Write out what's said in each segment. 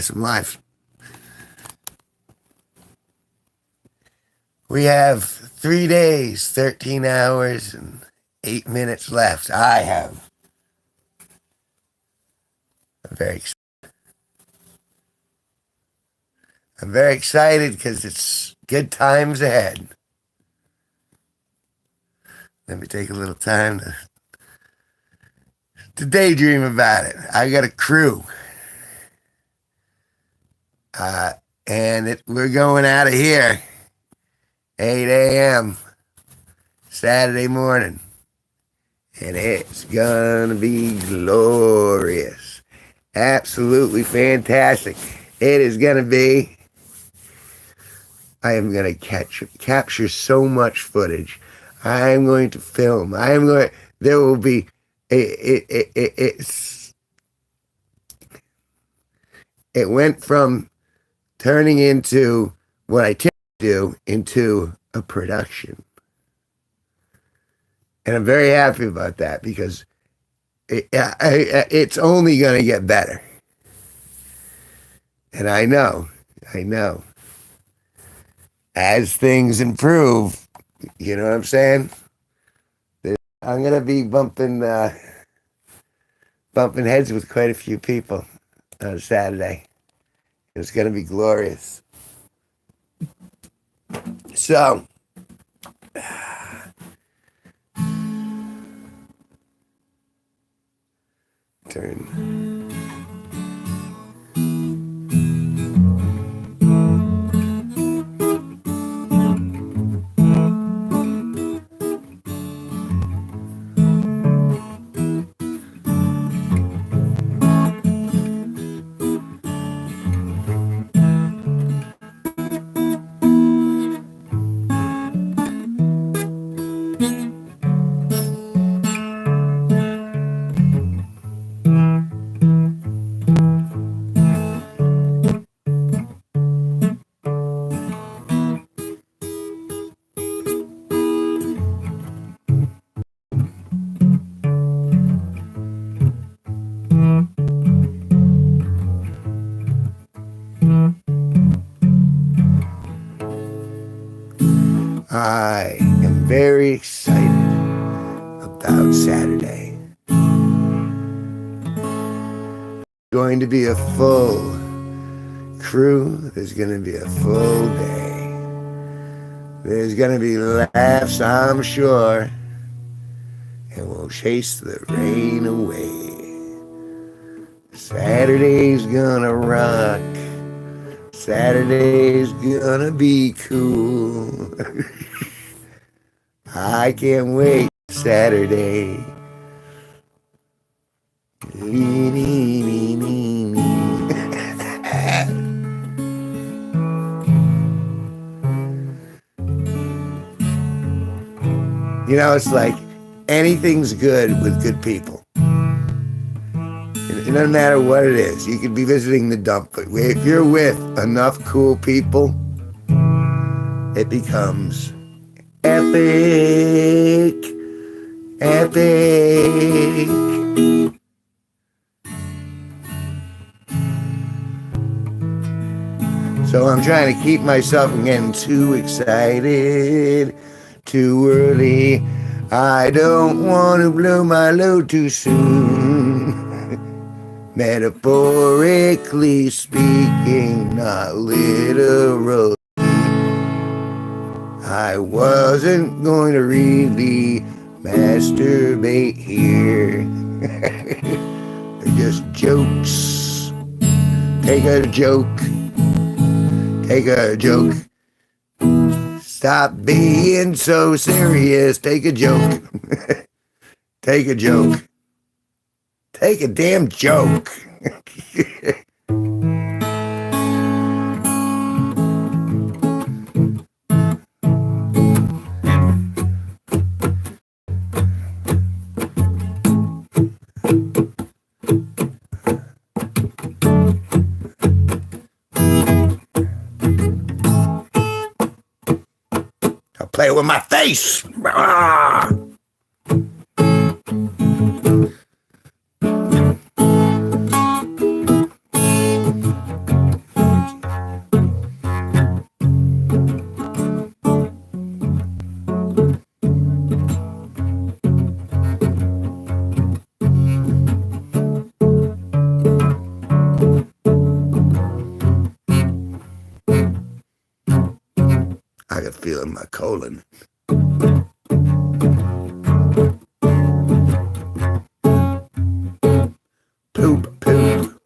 some life. We have 3 days, 13 hours, and 8 minutes left. I have. I'm very excited because it's good times ahead. Let me take a little time to daydream about it. I got a crew. And we're going out of here 8 a.m. Saturday morning. And it's gonna be glorious. Absolutely fantastic. It is gonna be. I am gonna capture so much footage. I am going to film. There will be it went from turning into what I typically do into a production. And I'm very happy about that because it's only going to get better. And I know, as things improve, you know what I'm saying? I'm going to be bumping heads with quite a few people on Saturday. It's going to be glorious. So, turn. I am very excited about Saturday. Going to be a full crew. There's going to be a full day. There's going to be laughs, I'm sure. And we'll chase the rain away. Saturday's gonna rock. Saturday's gonna be cool. I can't wait. Saturday. You know, it's like anything's good with good people. It doesn't matter what it is. You could be visiting the dump, but if you're with enough cool people, it becomes epic. Epic. So I'm trying to keep myself from getting too excited too early. I don't want to blow my load too soon. Metaphorically speaking, not literally. I wasn't going to really masturbate here. They're just jokes. Take a joke. Take a joke. Stop being so serious. Take a joke. Take a joke. Take a damn joke. I'll play with my face. Ah! a feel in my colon. Poop, poop.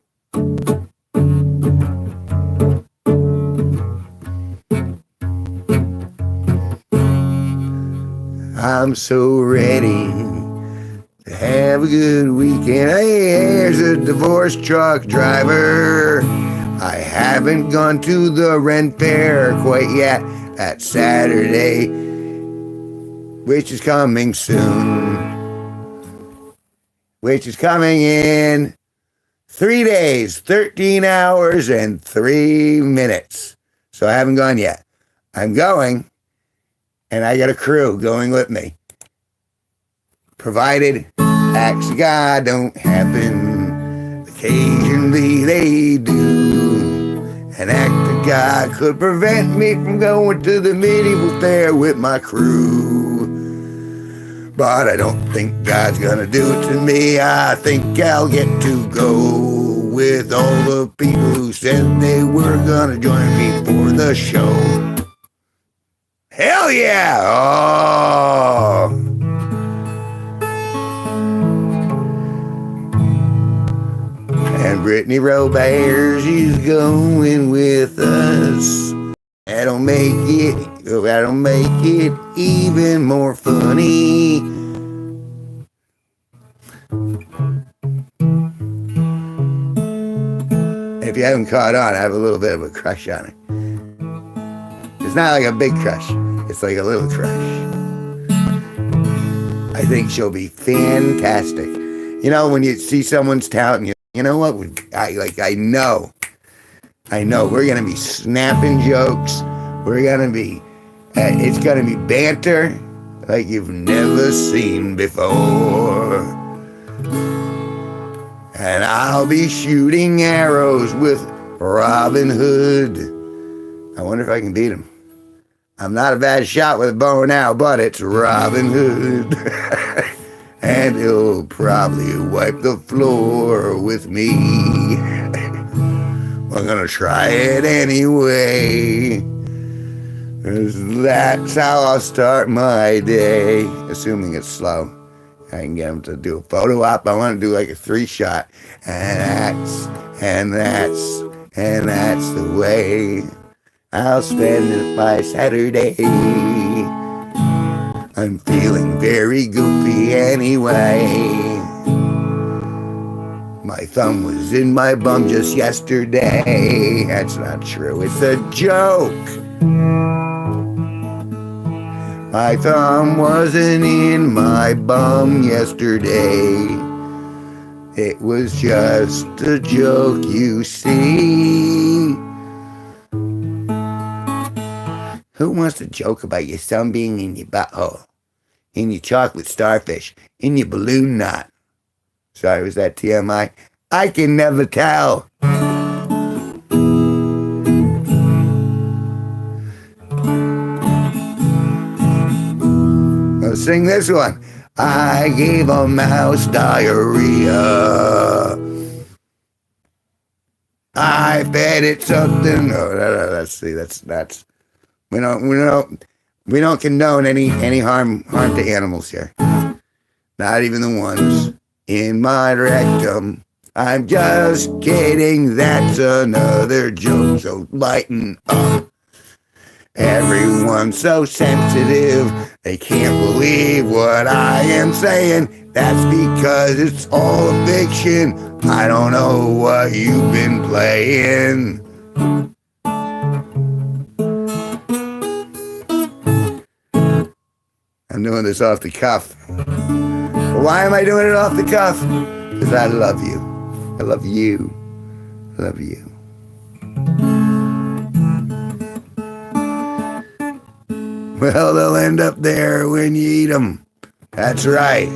I'm so ready to have a good weekend. Hey, here's a divorce truck driver. I haven't gone to the rent fair quite yet. That's Saturday, which is coming soon. Which is coming in 3 days, 13 hours, and 3 minutes. So I haven't gone yet. I'm going, and I got a crew going with me. Provided acts of God don't happen, occasionally they do. An act of God could prevent me from going to the medieval fair with my crew. But I don't think God's gonna do it to me. I think I'll get to go with all the people who said they were gonna join me for the show. Hell yeah! Oh! And Brittany Robert, she's going with us. That'll make it even more funny. If you haven't caught on, I have a little bit of a crush on her. It's not like a big crush. It's like a little crush. I think she'll be fantastic. You know, when you see someone's talent, you know what? I know we're going to be snapping jokes. We're going to be, it's going to be banter like you've never seen before. And I'll be shooting arrows with Robin Hood. I wonder if I can beat him. I'm not a bad shot with a bow now, but it's Robin Hood. And he'll probably wipe the floor with me. I'm gonna try it anyway. 'Cause that's how I'll start my day. Assuming it's slow. I can get him to do a photo op. I want to do like a 3-shot. And that's the way I'll spend my Saturday. I'm feeling very goofy anyway. My thumb was in my bum just yesterday. That's not true. It's a joke. My thumb wasn't in my bum yesterday. It was just a joke, you see. Who wants to joke about your thumb being in your butthole? In your chocolate starfish? In your balloon knot? Sorry, was that TMI? I can never tell. I'll sing this one. I gave a mouse diarrhea. I fed it something. No, let's see. That's. We don't condone any harm to animals here. Not even the ones in my rectum. I'm just kidding. That's another joke. So lighten up. Everyone's so sensitive, they can't believe what I am saying. That's because it's all a fiction. I don't know what you've been playing. I'm doing this off the cuff. Why am I doing it off the cuff? Because I love you. I love you. I love you. Well, they'll end up there when you eat them. That's right.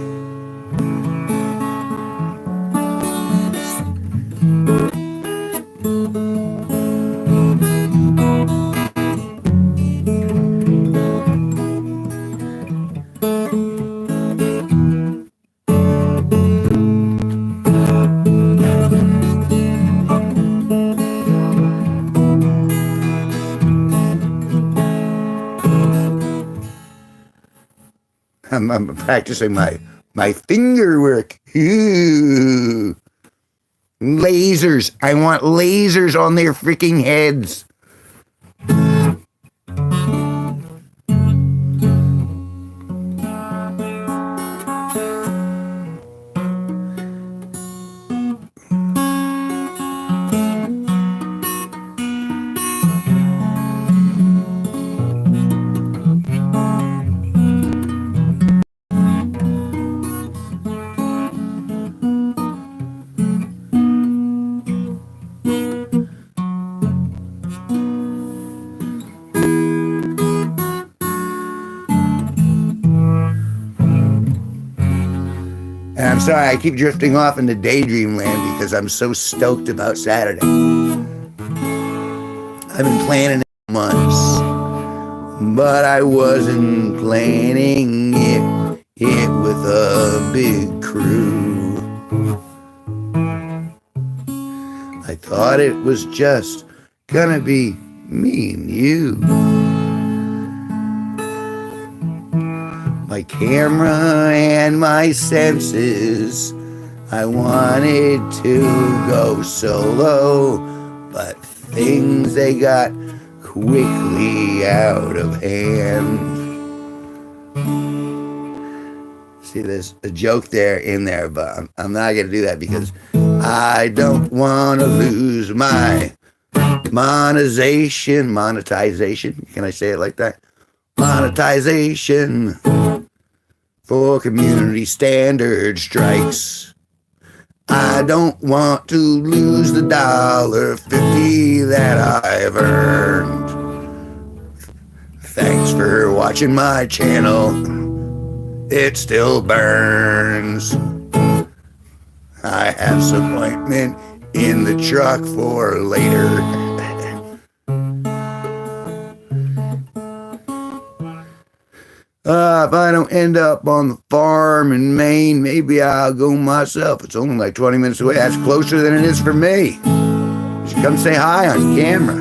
I'm practicing my finger work. Ooh. Lasers. I want lasers on their freaking heads. And I'm sorry, I keep drifting off into daydream land because I'm so stoked about Saturday. I've been planning it months, but I wasn't planning it with a big crew. I thought it was just gonna be me and you. My camera and my senses, I wanted to go solo, but things they got quickly out of hand. See, there's a joke there in there, but I'm not going to do that because I don't want to lose my monetization. Can I say it like that? Monetization for community standard strikes. I don't want to lose the $1.50 that I've earned. Thanks for watching my channel. It still burns. I have some ointment in the truck for later. If I don't end up on the farm in Maine, maybe I'll go myself. It's only like 20 minutes away. That's closer than it is for me. You should come say hi on camera.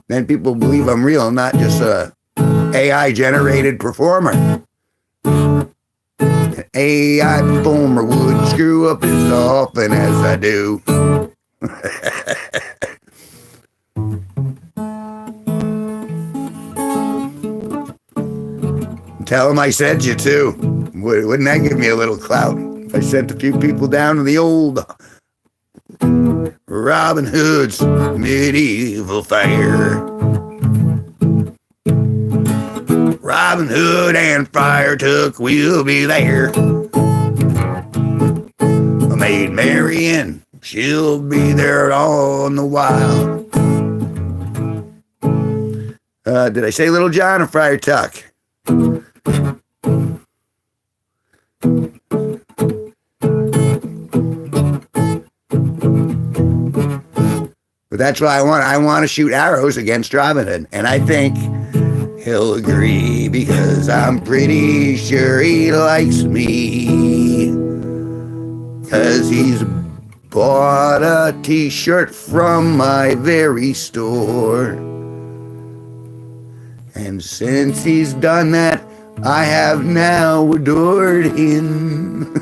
Then people believe I'm real, not just a AI-generated performer. An AI performer wouldn't screw up as often as I do. Tell them I sent you too. Wouldn't that give me a little clout? If I sent a few people down to the old Robin Hood's medieval fair. Robin Hood and Friar Tuck will be there. Maid Marian, she'll be there on the while. Did I say Little John or Friar Tuck? But that's what I want. I want to shoot arrows against Robin Hood. And I think he'll agree because I'm pretty sure he likes me. 'Cause he's bought a t-shirt from my very store. And since he's done that, I have now adored him.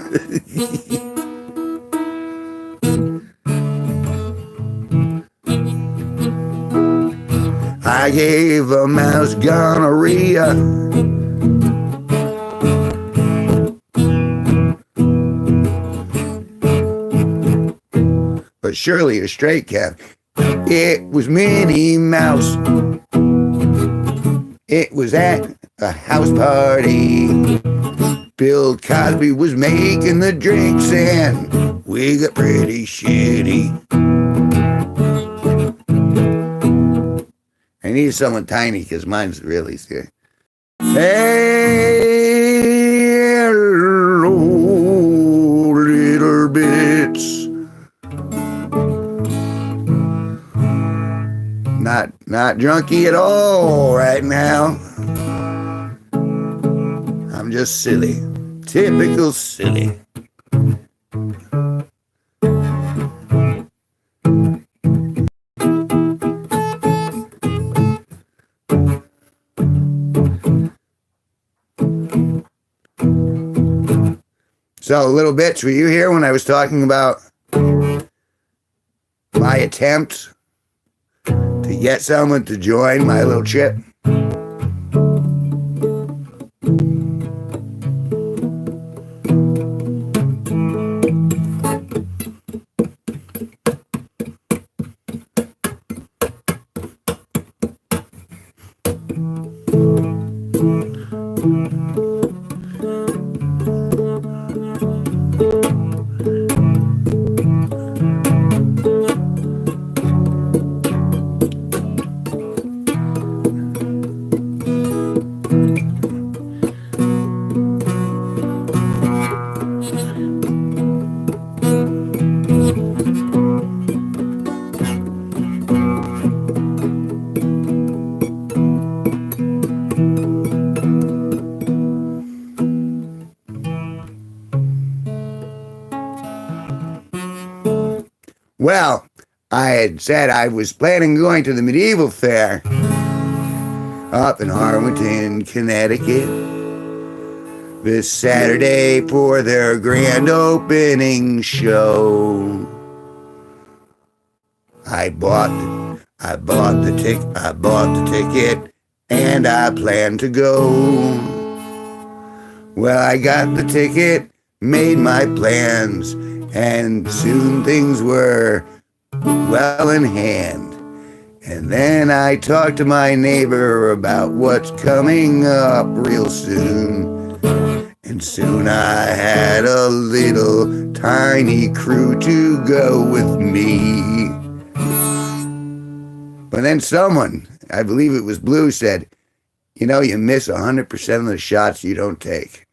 I gave a mouse gonorrhea. But surely a straight cat. It was Minnie Mouse. It was at a house party. Bill Cosby was making the drinks and we got pretty shitty. I need someone tiny because mine's really scary. Hey, little bits. Not drunky at all right now. I'm just silly. Typical silly. So, little bitch, were you here when I was talking about my attempt to get someone to join my little trip? Well, I had said I was planning on going to the medieval fair up in Harwinton, Connecticut this Saturday for their grand opening show. I bought the ticket and I planned to go. Well, I got the ticket, made my plans, and soon things were well in hand. And then I talked to my neighbor about what's coming up real soon. And soon I had a little tiny crew to go with me. But then someone, I believe it was Blue, said, you know, you miss 100% of the shots you don't take.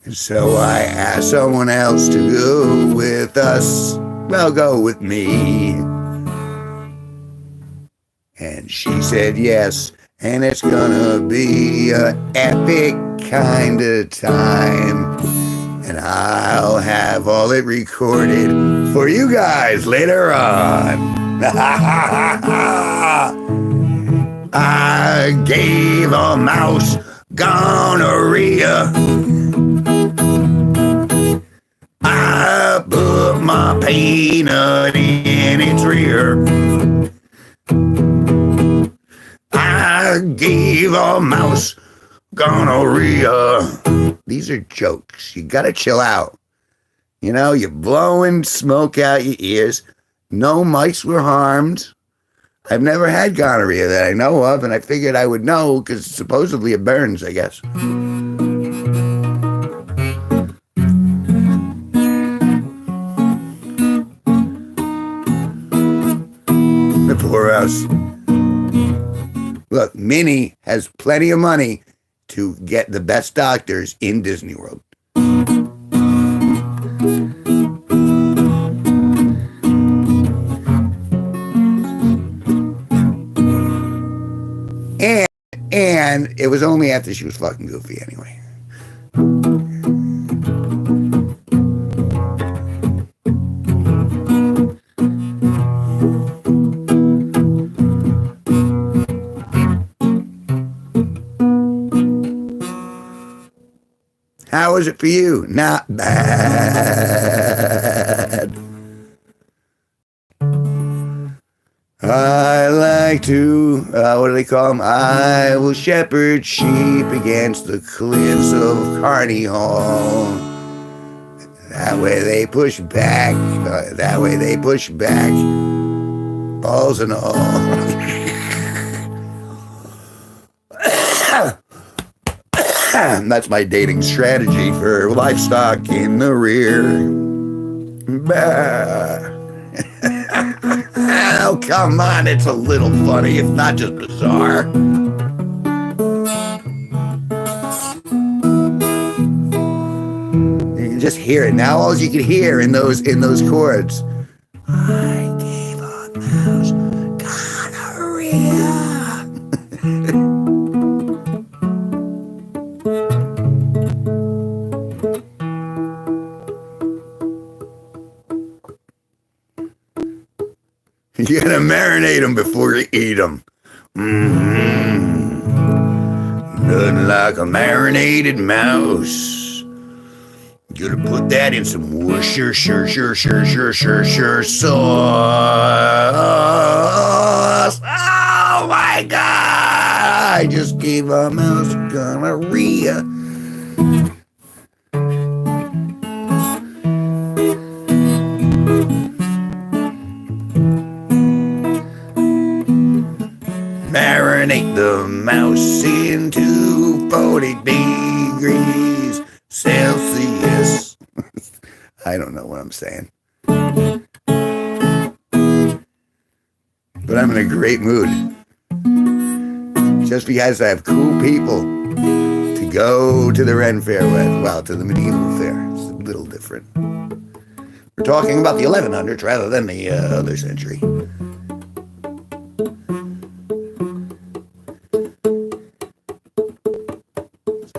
And so I asked someone else to go with us. Well, go with me. And she said yes, and it's gonna be an epic kind of time. And I'll have all it recorded for you guys later on. I gave a mouse gonorrhea. I put my peanut in its rear. I gave a mouse gonorrhea. These are jokes. You gotta chill out. You know, you're blowing smoke out your ears. No mice were harmed. I've never had gonorrhea that I know of, and I figured I would know because supposedly it burns, I guess. The poor us. Look, Minnie has plenty of money to get the best doctors in Disney World. And it was only after she was fucking goofy anyway. How was it for you? Not bad. I like to, what do they call them? I will shepherd sheep against the cliffs of Carney Hall. That way they push back. That way they push back. Balls and all. That's my dating strategy for livestock in the rear. Bah. Oh, come on, it's a little funny. It's not just bizarre. You can just hear it. Now all you can hear in those chords. I gave a mouse gonorrhea. You gotta marinate them before you eat them. Nothing like a marinated mouse. need you to put that in some Worcestershire sauce. Oh my God! I just gave a mouse gonorrhea. Marinate the mouse into 40 degrees Celsius. I don't know what I'm saying. But I'm in a great mood. Just because I have cool people to go to the Ren Fair with, well, to the medieval fair. It's a little different. We're talking about the 1100s rather than the other century.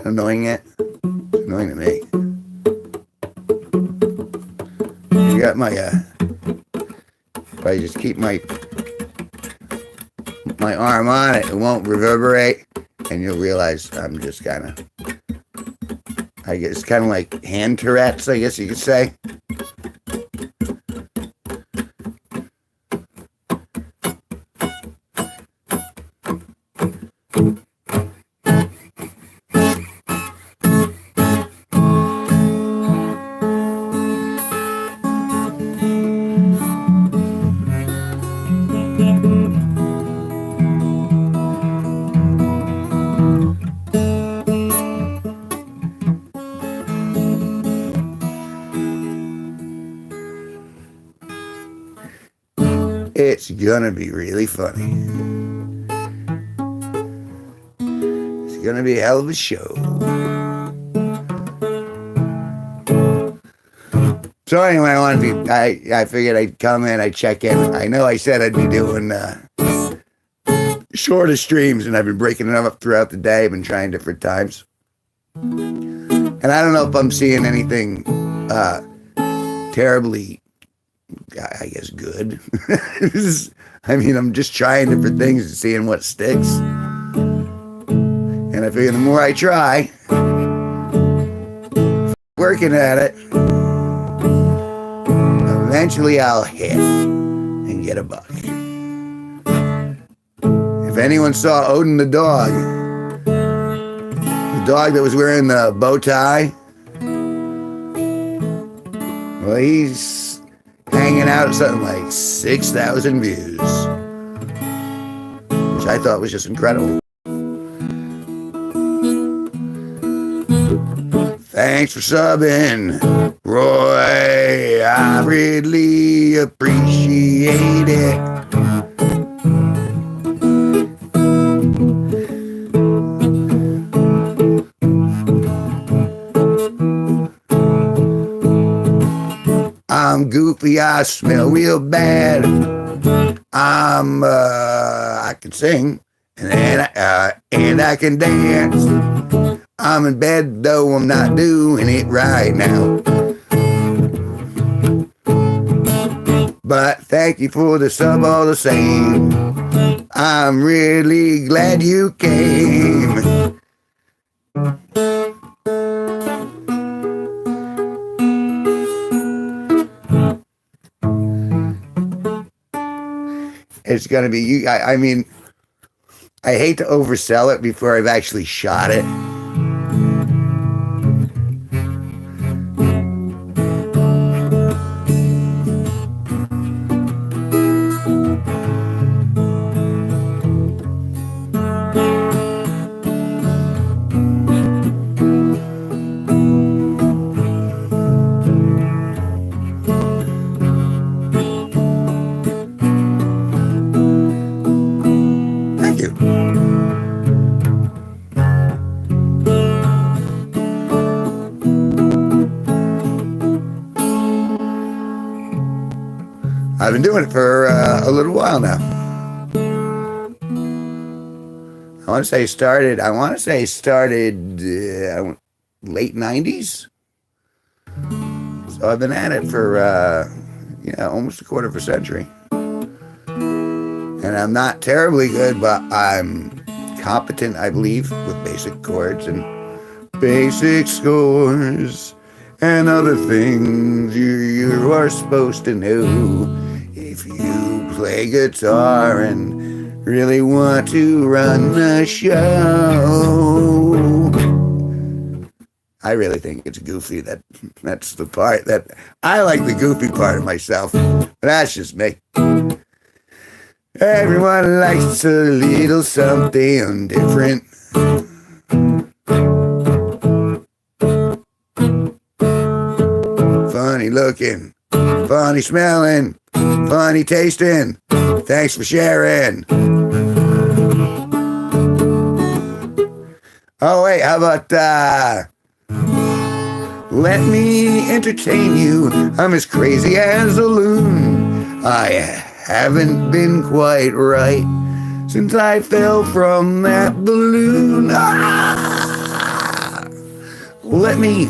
Annoying it? It's annoying to me. You got my, if I just keep my arm on it, it won't reverberate, and you'll realize I'm just kind of, I guess, kind of like hand Tourette's, I guess you could say. It's gonna be really funny. It's gonna be a hell of a show. So anyway, I figured I'd come in, I'd check in. I know I said I'd be doing shorter streams, and I've been breaking them up throughout the day. I've been trying different times. And I don't know if I'm seeing anything terribly, I guess, good. I mean, I'm just trying different things and seeing what sticks. And I figure the more I try, working at it, eventually I'll hit and get a buck. If anyone saw Odin the dog that was wearing the bow tie, well, he's hanging out at something like 6,000 views, which I thought was just incredible. Thanks for subbing, Roy. I really appreciate it. I'm goofy, I smell real bad. I can sing, and I can dance. I'm in bed, though I'm not doing it right now. But thank you for the sub all the same. I'm really glad you came. It's going to be you. I mean, I hate to oversell it before I've actually shot it. I've been doing it for a little while now. I want to say started late 90s. So I've been at it for, almost a quarter of a century. And I'm not terribly good, but I'm competent, I believe, with basic chords and basic scores. and other things you are supposed to know. If you play guitar and really want to run the show. I really think it's goofy. That's the part that I like, the goofy part of myself. But that's just me. Everyone likes a little something different. Funny looking, funny smelling, funny tasting. Thanks for sharing. Oh wait, how about let me entertain you. I'm as crazy as a loon. I haven't been quite right since I fell from that balloon. Let me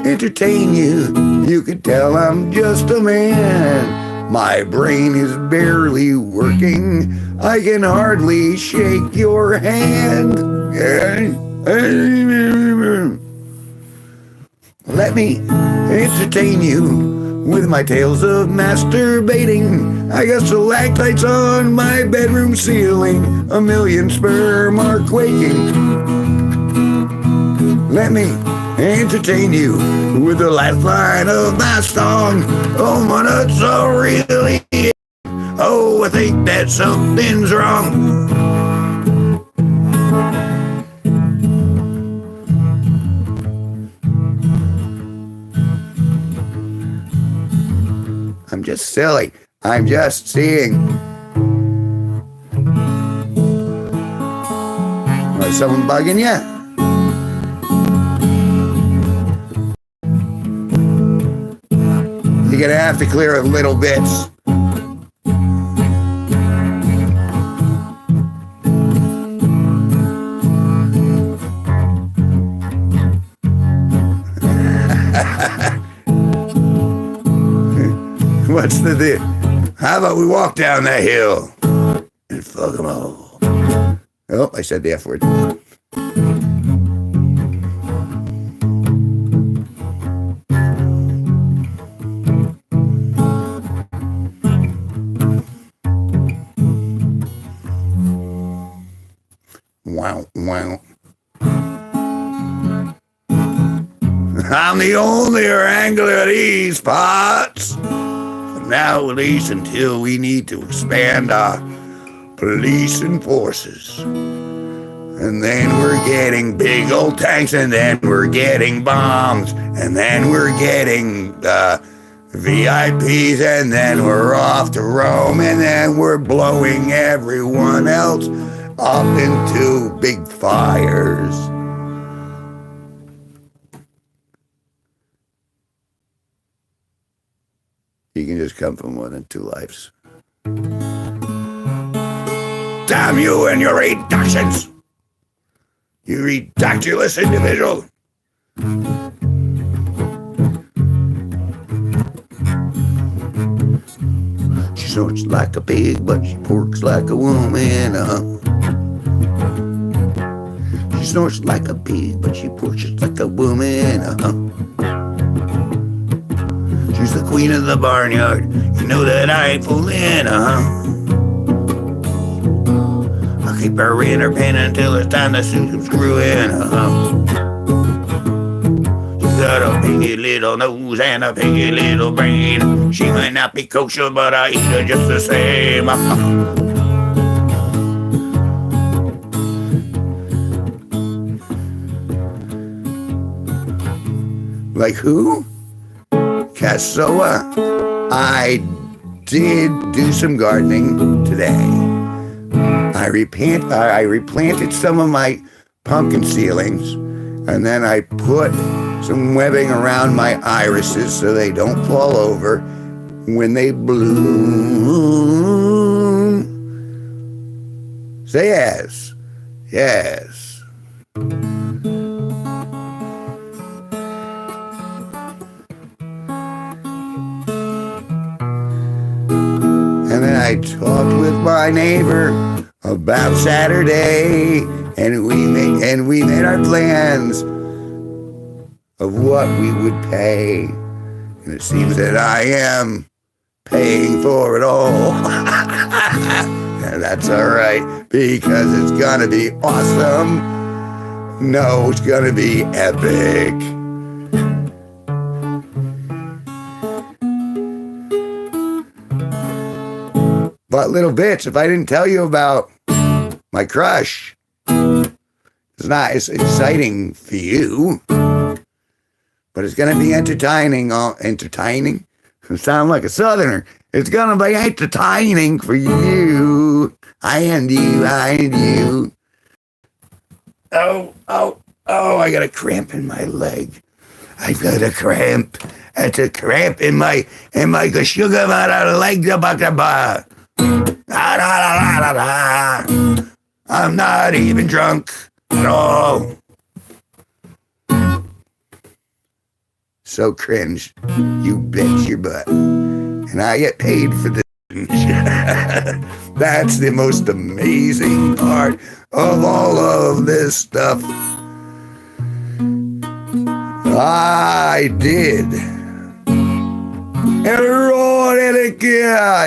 entertain you. You could tell I'm just a man. My brain is barely working. I can hardly shake your hand. Let me entertain you with my tales of masturbating. I got stalactites on my bedroom ceiling. A million sperm are quaking. Let me entertain you with the last line of my song. Oh, my nuts are really... Oh, I think that something's wrong. I'm just silly. I'm just seeing. Was someone bugging you? You're gonna have to clear it little bits. What's the deal? How about we walk down that hill and fuck them all? Oh, I said the F word. Wow, wow. I'm the only wrangler of these parts. Now, at least until we need to expand our policing forces. And then we're getting big old tanks, and then we're getting bombs, and then we're getting VIPs, and then we're off to Rome, and then we're blowing everyone else up into big fires. You can just come from more than two lives. Damn you and your reductions! You ridiculous individual! She snorts like a pig, but she porks like a woman. She snorts like a pig, but she porks just like a woman. She's the queen of the barnyard. You know that I ain't fooling, I'll keep her in her pen until it's time to screw in, She's got a piggy little nose and a piggy little brain. She might not be kosher, but I eat her just the same. Like who? Cassoa. I did do some gardening today. I replanted some of my pumpkin ceilings, and then I put some webbing around my irises so they don't fall over when they bloom. Say yes. Yes. And then I talked with my neighbor about Saturday, and we made our plans. of what we would pay. And it seems that I am paying for it all. And that's all right, because it's gonna be awesome. No, it's gonna be epic. But little bitch, if I didn't tell you about my crush, it's not as exciting for you, but it's gonna be entertaining. Entertaining? I sound like a southerner. It's gonna be entertaining for you. And you. Oh, I got a cramp in my leg. I got a cramp. It's a cramp in my sugar leg. I'm not even drunk at all. So cringe. You bet your butt. And I get paid for this. That's the most amazing part of all of this stuff. I did.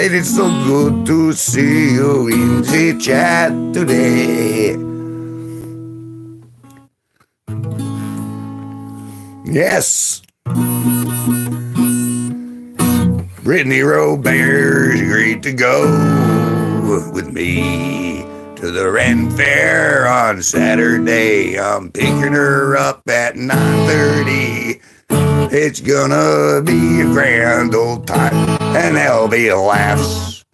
It is so good to see you in the chat today. Yes. Brittany Roberts agreed to go with me to the Ren Fair on Saturday. I'm picking her up at 9:30. It's gonna be a grand old time, and there'll be laughs.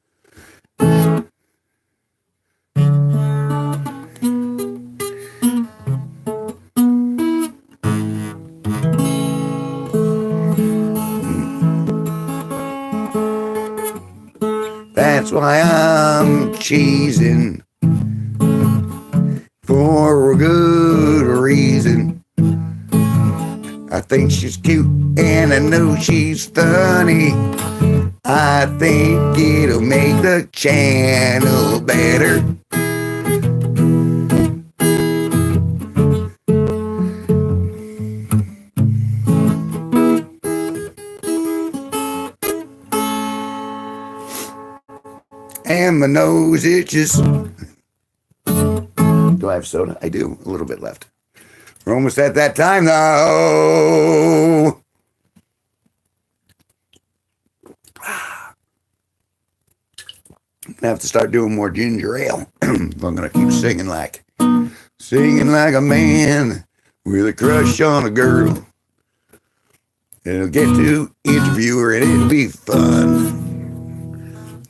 That's why I'm cheesing for a good reason. I think she's cute and I know she's funny. I think it'll make the channel better. And my nose itches. Do I have soda? I do. A little bit left. We're almost at that time, though. I'm gonna have to start doing more ginger ale. If I'm gonna keep singing like a man with a crush on a girl. And I'll get to interview her and it'll be fun.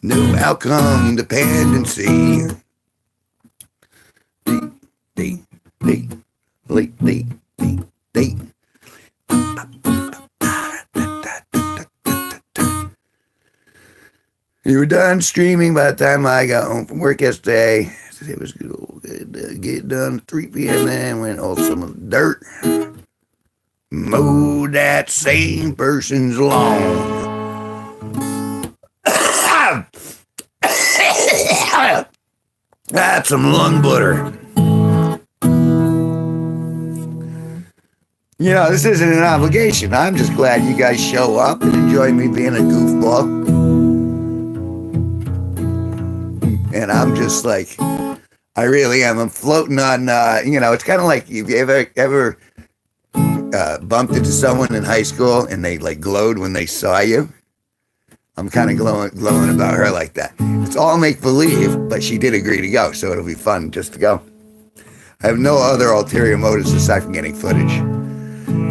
No outcome dependency. You were done streaming by the time I got home from work yesterday. It was good. Get done at 3 p.m. and went all some of the dirt. Mowed that same person's lawn. That's some lung butter. You know, this isn't an obligation. I'm just glad you guys show up and enjoy me being a goofball. And I'm just like, I really am. I'm floating on, it's kind of like, if you ever bumped into someone in high school and they like glowed when they saw you. I'm kind of glowing about her like that. It's all make-believe, but she did agree to go, so it'll be fun just to go. I have no other ulterior motives aside from getting footage.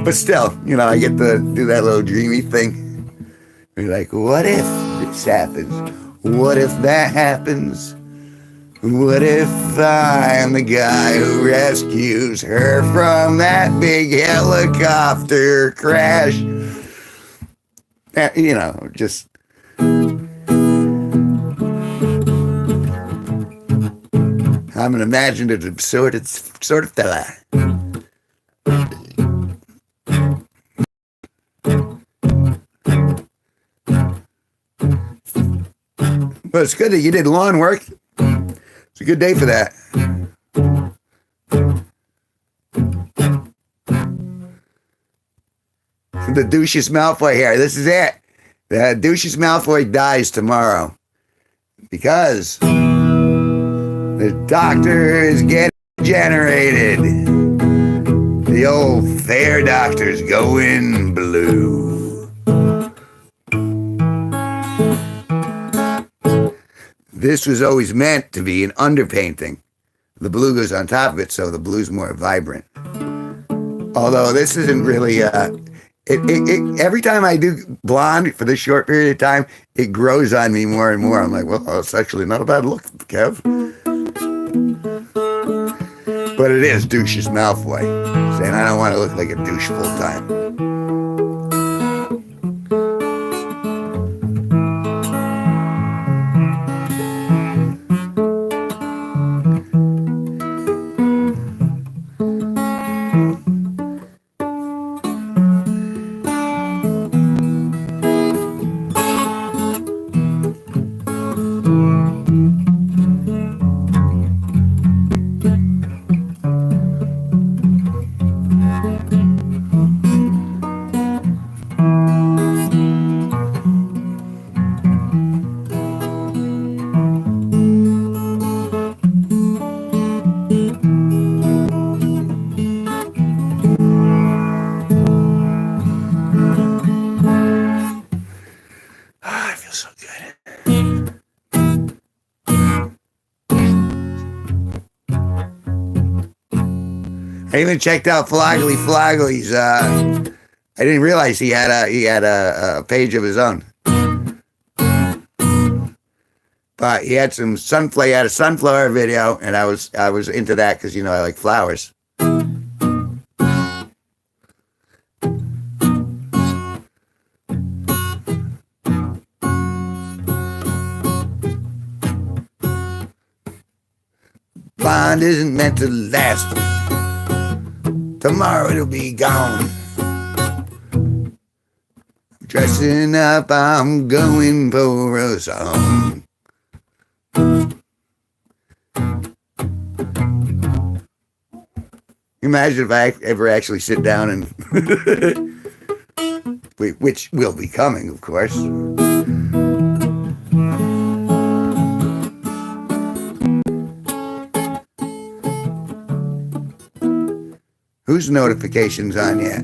But still, I get to do that little dreamy thing. You're like, what if this happens? What if that happens? What if I'm the guy who rescues her from that big helicopter crash? Just... I'm an imaginative sort of fella. But it's good that you did lawn work. It's a good day for that. the Douchous Malfoy here. This is it. The Douchous Malfoy dies tomorrow because the doctor is getting generated. The old fair doctor's going blue. This was always meant to be an underpainting. The blue goes on top of it, so the blue's more vibrant. Although this isn't really, every time I do blonde for this short period of time, it grows on me more and more. I'm like, well, it's actually not a bad look, Kev. But it is Douchous Malfoy, saying I don't want to look like a douche full time. I even checked out Floggly's. I didn't realize he had a page of his own. But he had some sunflower. He had a sunflower video, and I was into that because I like flowers. Bond isn't meant to last. Tomorrow it'll be gone. Dressing up, I'm going for a song. Imagine if I ever actually sit down and, which will be coming, of course. Whose notifications on yet?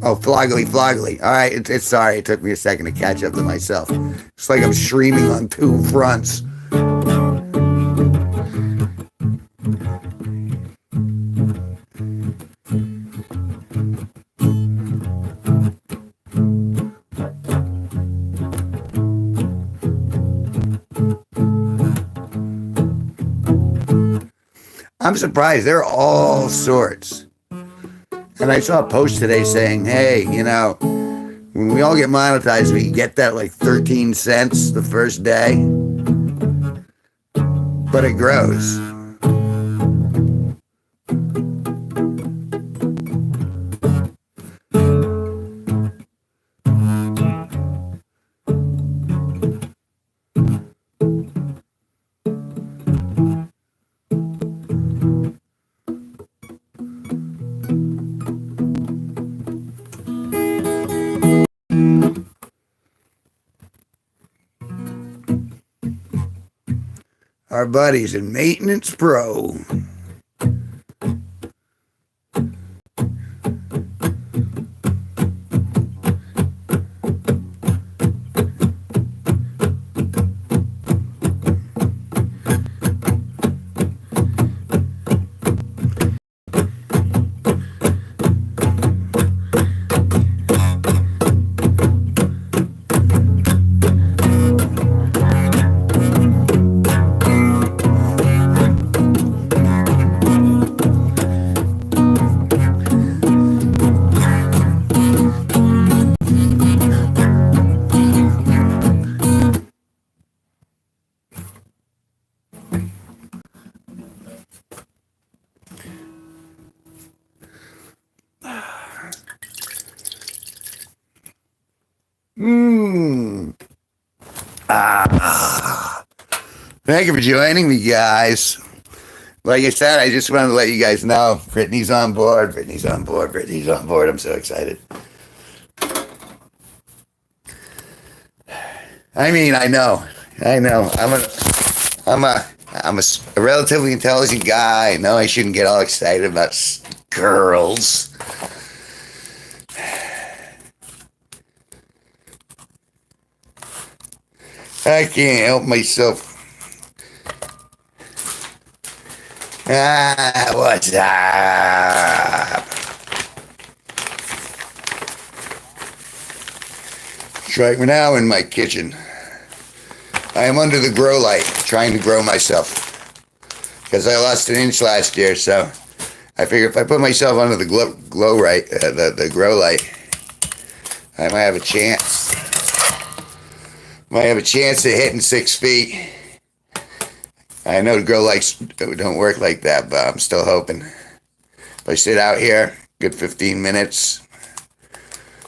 Oh, Floggly. All right, it's sorry. It took me a second to catch up to myself. It's like I'm streaming on two fronts. I'm surprised. There are all sorts. And I saw a post today saying, hey, when we all get monetized, we get that like 13 cents the first day. But it grows. Our buddies in Maintenance Pro. Thank you for joining me, guys. Like I said, I just wanted to let you guys know Brittany's on board. Brittany's on board. Brittany's on board. I'm so excited. I mean, I know. I'm a relatively intelligent guy. I know I shouldn't get all excited about girls. I can't help myself. What's up? Right now in my kitchen. I am under the grow light, trying to grow myself. Because I lost an inch last year, so I figure if I put myself under the grow light, I might have a chance. Might have a chance of hitting 6 feet. I know the grow lights don't work like that, but I'm still hoping. If I sit out here, good 15 minutes,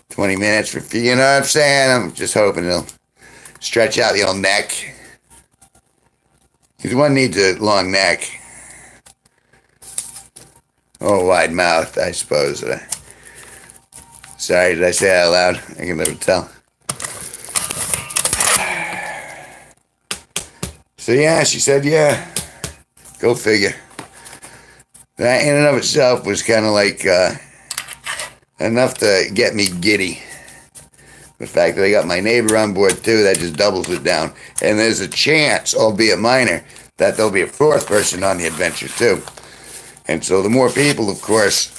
20 minutes, you know what I'm saying? I'm just hoping it'll stretch out the old neck. Because one needs a long neck. Or a wide mouth, I suppose. Sorry, did I say that out loud? I can never tell. So yeah, she said, yeah. Go figure. That in and of itself was kind of like enough to get me giddy. The fact that I got my neighbor on board too, that just doubles it down. And there's a chance, albeit minor, that there'll be a 4th person on the adventure too. And so the more people, of course,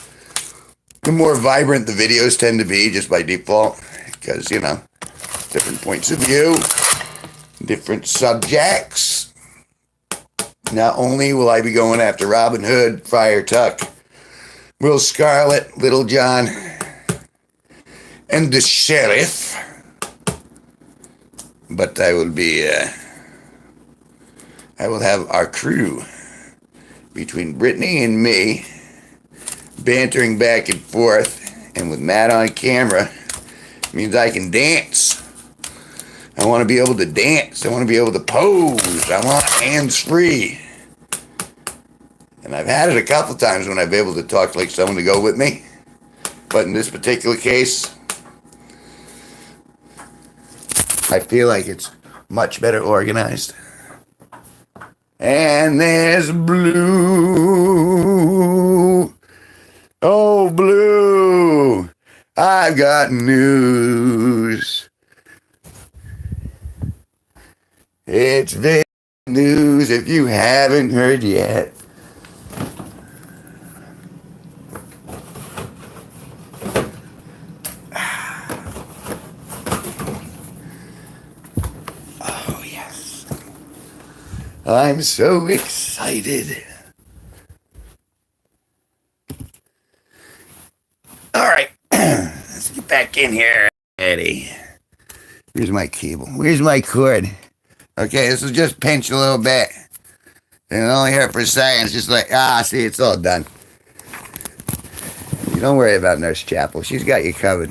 the more vibrant the videos tend to be just by default. Because, you know, different points of view, different subjects. Not only will I be going after Robin Hood, Friar Tuck, Will Scarlet, Little John, and the sheriff, but I will have our crew between Brittany and me bantering back and forth, and with Matt on camera, means I can dance. I want to be able to dance. I want to be able to pose. I want hands free. And I've had it a couple times when I've been able to talk like someone to go with me. But in this particular case, I feel like it's much better organized. And there's Blue. Oh, Blue. I've got news. It's big news if you haven't heard yet. Oh, yes. I'm so excited. All right. Let's get back in here, Eddie. Here's my cable. Where's my cord? Okay, this will just pinch a little bit. And only here for a second. It's just like, see, it's all done. You don't worry about Nurse Chapel. She's got you covered.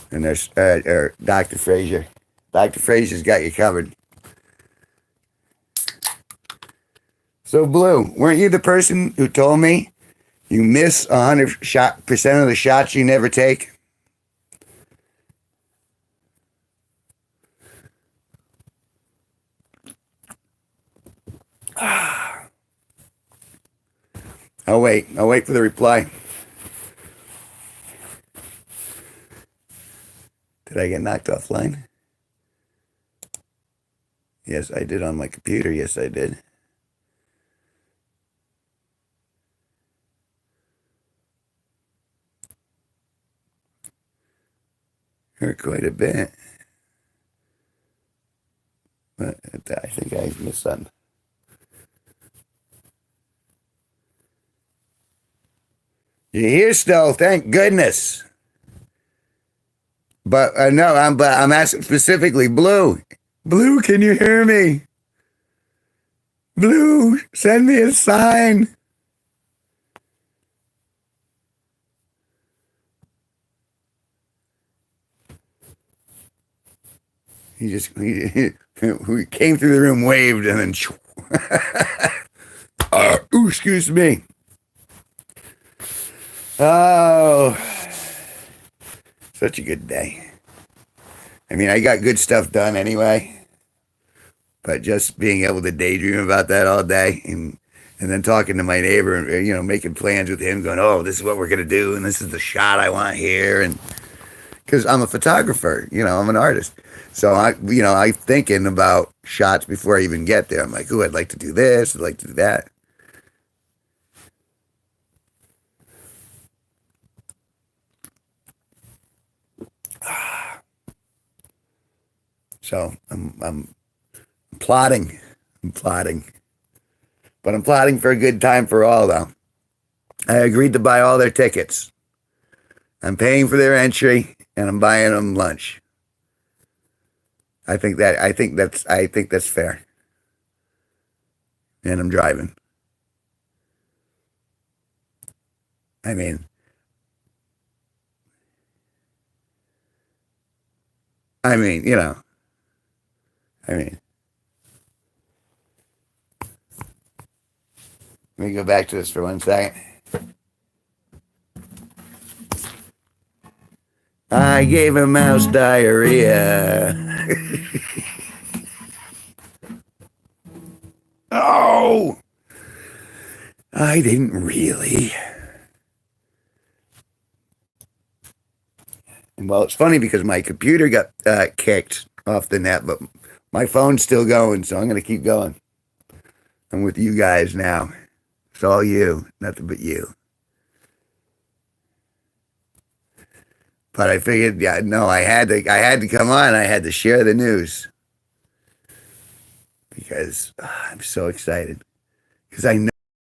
And there's Dr. Frazier. Dr. Frazier's got you covered. So, Blue, weren't you the person who told me you miss 100% of the shots you never take? I'll wait for the reply. Did I get knocked offline? Yes, I did on my computer. Yes, I did. Hurt quite a bit. But I think I missed something. You're here still, thank goodness. But no, I'm asking specifically, Blue. Blue, can you hear me? Blue, send me a sign. He came through the room, waved, and then Ooh, excuse me. Oh, such a good day. I mean, I got good stuff done anyway, but just being able to daydream about that all day and then talking to my neighbor and, making plans with him, going, oh, this is what we're going to do, and this is the shot I want here. And because I'm a photographer, I'm an artist. So I'm thinking about shots before I even get there. I'm like, oh, I'd like to do this, I'd like to do that. So I'm plotting. I'm plotting. But I'm plotting for a good time for all, though. I agreed to buy all their tickets. I'm paying for their entry, and I'm buying them lunch. I think that's fair. And I'm driving. I mean, I mean, you know, I mean, let me go back to this for 1 second. I gave a mouse diarrhea. Oh, I didn't really. Well, it's funny because my computer got kicked off the net, but my phone's still going, so I'm going to keep going. I'm with you guys now. It's all you, nothing but you. But I figured, yeah, no, I had to come on. I had to share the news because I'm so excited because I know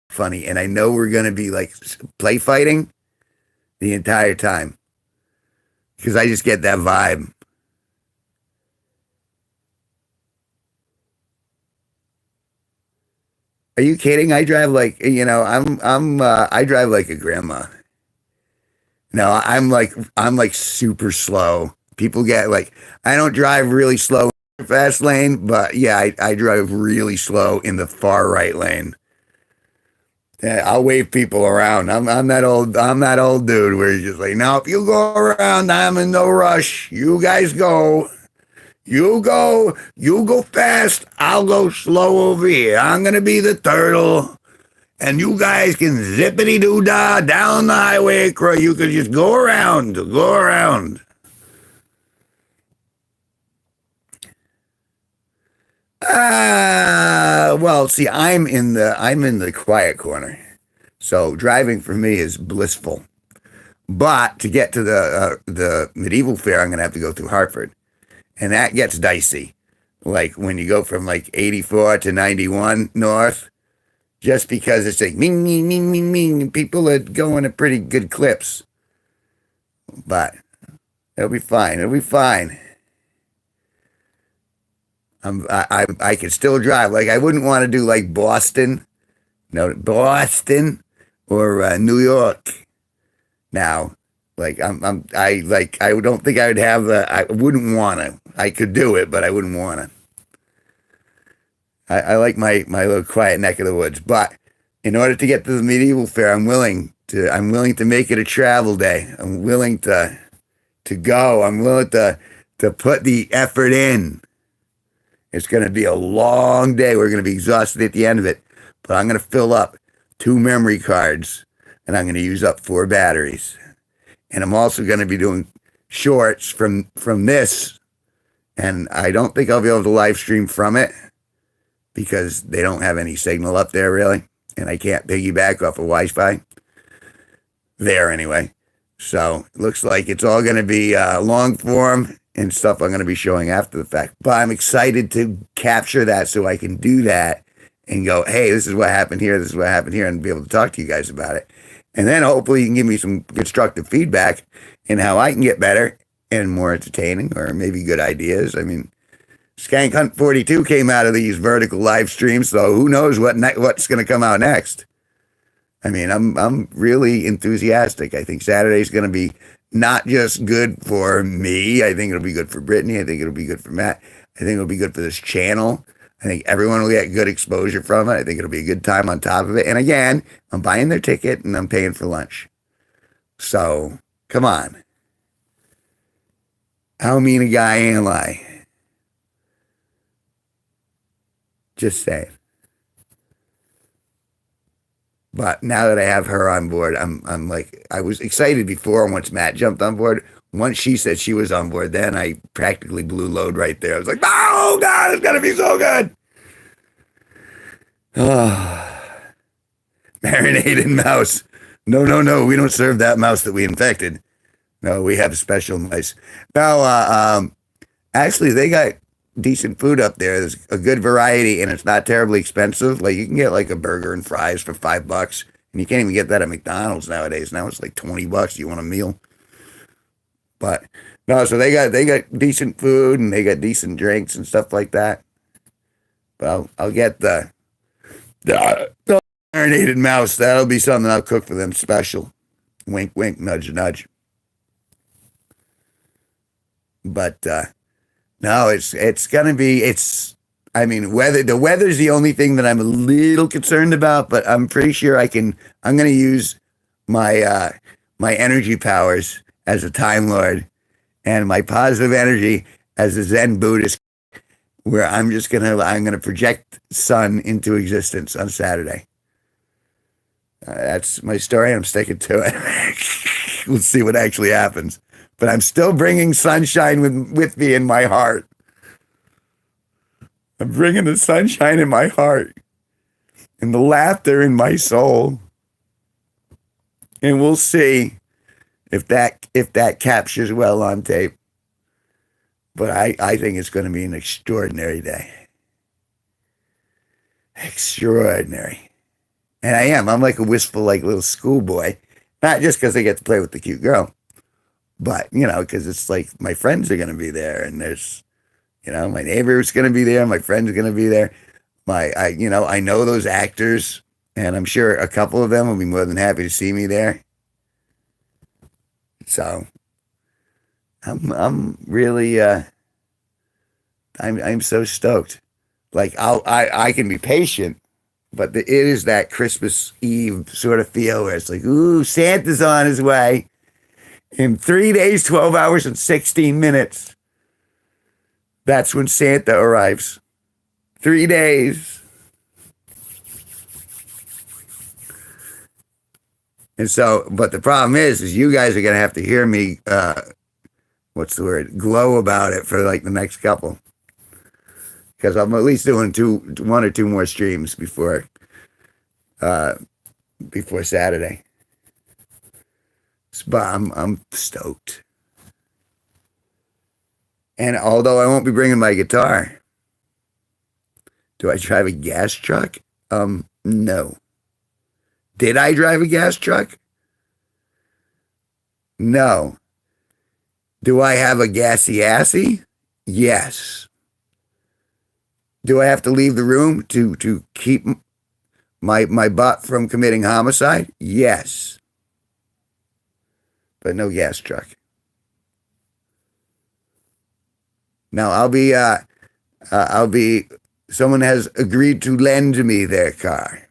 it's funny and I know we're going to be like play fighting the entire time because I just get that vibe. Are you kidding? I drive like, I drive like a grandma. No, I'm like super slow. People get like, I don't drive really slow in the fast lane, but yeah, I drive really slow in the far right lane. Yeah, I'll wave people around. I'm that old dude where you're just like, no, if you go around, I'm in no rush. You guys go. You go fast. I'll go slow over here. I'm gonna be the turtle. And you guys can zippity doo dah down the highway. You can just go around. Go around. Well, see, I'm in the quiet corner. So driving for me is blissful. But to get to the medieval fair, I'm gonna have to go through Hartford. And that gets dicey. Like when you go from like 84 to 91 north, just because it's like ming, ming, ming, ming, ming. People are going at pretty good clips. But it'll be fine. It'll be fine. I could still drive. Like I wouldn't want to do like Boston. No, Boston or New York. Now, like I don't think I would have I wouldn't want to. I could do it, but I wouldn't want to. I like my little quiet neck of the woods, but in order to get to the medieval fair, I'm willing to make it a travel day. I'm willing to go. I'm willing to put the effort in. It's going to be a long day. We're going to be exhausted at the end of it, but I'm going to fill up 2 memory cards and I'm going to use up 4 batteries. And I'm also going to be doing shorts from this, and I don't think I'll be able to live stream from it because they don't have any signal up there really, and I can't piggyback off of Wi-Fi there anyway. So it looks like it's all going to be long form and stuff I'm going to be showing after the fact. But I'm excited to capture that so I can do that and go, hey, this is what happened here, this is what happened here, and be able to talk to you guys about it. And then hopefully you can give me some constructive feedback in how I can get better and more entertaining or maybe good ideas. I mean, Skank Hunt 42 came out of these vertical live streams, so who knows what's going to come out next. I mean, I'm really enthusiastic. I think Saturday's going to be not just good for me. I think it'll be good for Brittany. I think it'll be good for Matt. I think it'll be good for this channel. I think everyone will get good exposure from it. I think it'll be a good time on top of it. And again, I'm buying their ticket and I'm paying for lunch. So, come on. How mean a guy am I? Just saying. But now that I have her on board, I'm like, I was excited before once Matt jumped on board. Once she said she was on board, then I practically blew load right there. I was like, oh God, it's gonna be so good. Oh, marinated mouse. No, no, no. We don't serve that mouse that we infected. No, we have special mice. No, actually, they got decent food up there. There's a good variety, and it's not terribly expensive. Like you can get like a burger and fries for $5, and you can't even get that at McDonald's nowadays. Now it's like $20. You want a meal? But no, so they got decent food and they got decent drinks and stuff like that. But I'll get the marinated mouse. That'll be something I'll cook for them special. Wink, wink, nudge, nudge. But no, it's gonna be I mean, the weather's the only thing that I'm a little concerned about, but I'm pretty sure I'm gonna use my energy powers as a Time Lord and my positive energy as a Zen Buddhist, where I'm gonna project sun into existence on Saturday. That's my story. I'm sticking to it. We'll see what actually happens. But I'm still bringing sunshine with me in my heart. I'm bringing the sunshine in my heart and the laughter in my soul. And we'll see if that captures well on tape. But I think it's going to be an extraordinary day. Extraordinary. And I am. I'm like a wistful, like little schoolboy. Not just because I get to play with the cute girl, but, because it's like my friends are going to be there and there's, my neighbor's going to be there. My friend's going to be there. I know those actors and I'm sure a couple of them will be more than happy to see me there. So I'm really, I'm so stoked. Like I can be patient, but it is that Christmas Eve sort of feel where it's like, ooh, Santa's on his way. In 3 days, 12 hours, and 16 minutes. That's when Santa arrives. 3 days. And so, but the problem is you guys are going to have to hear me, glow about it for like the next couple. Because I'm at least doing one or two more streams before Saturday. But I'm stoked. And although I won't be bringing my guitar, do I drive a gas truck? No. Did I drive a gas truck? No. Do I have a gassy assy? Yes. Do I have to leave the room to keep my butt from committing homicide? Yes. But no gas truck. Now someone has agreed to lend me their car.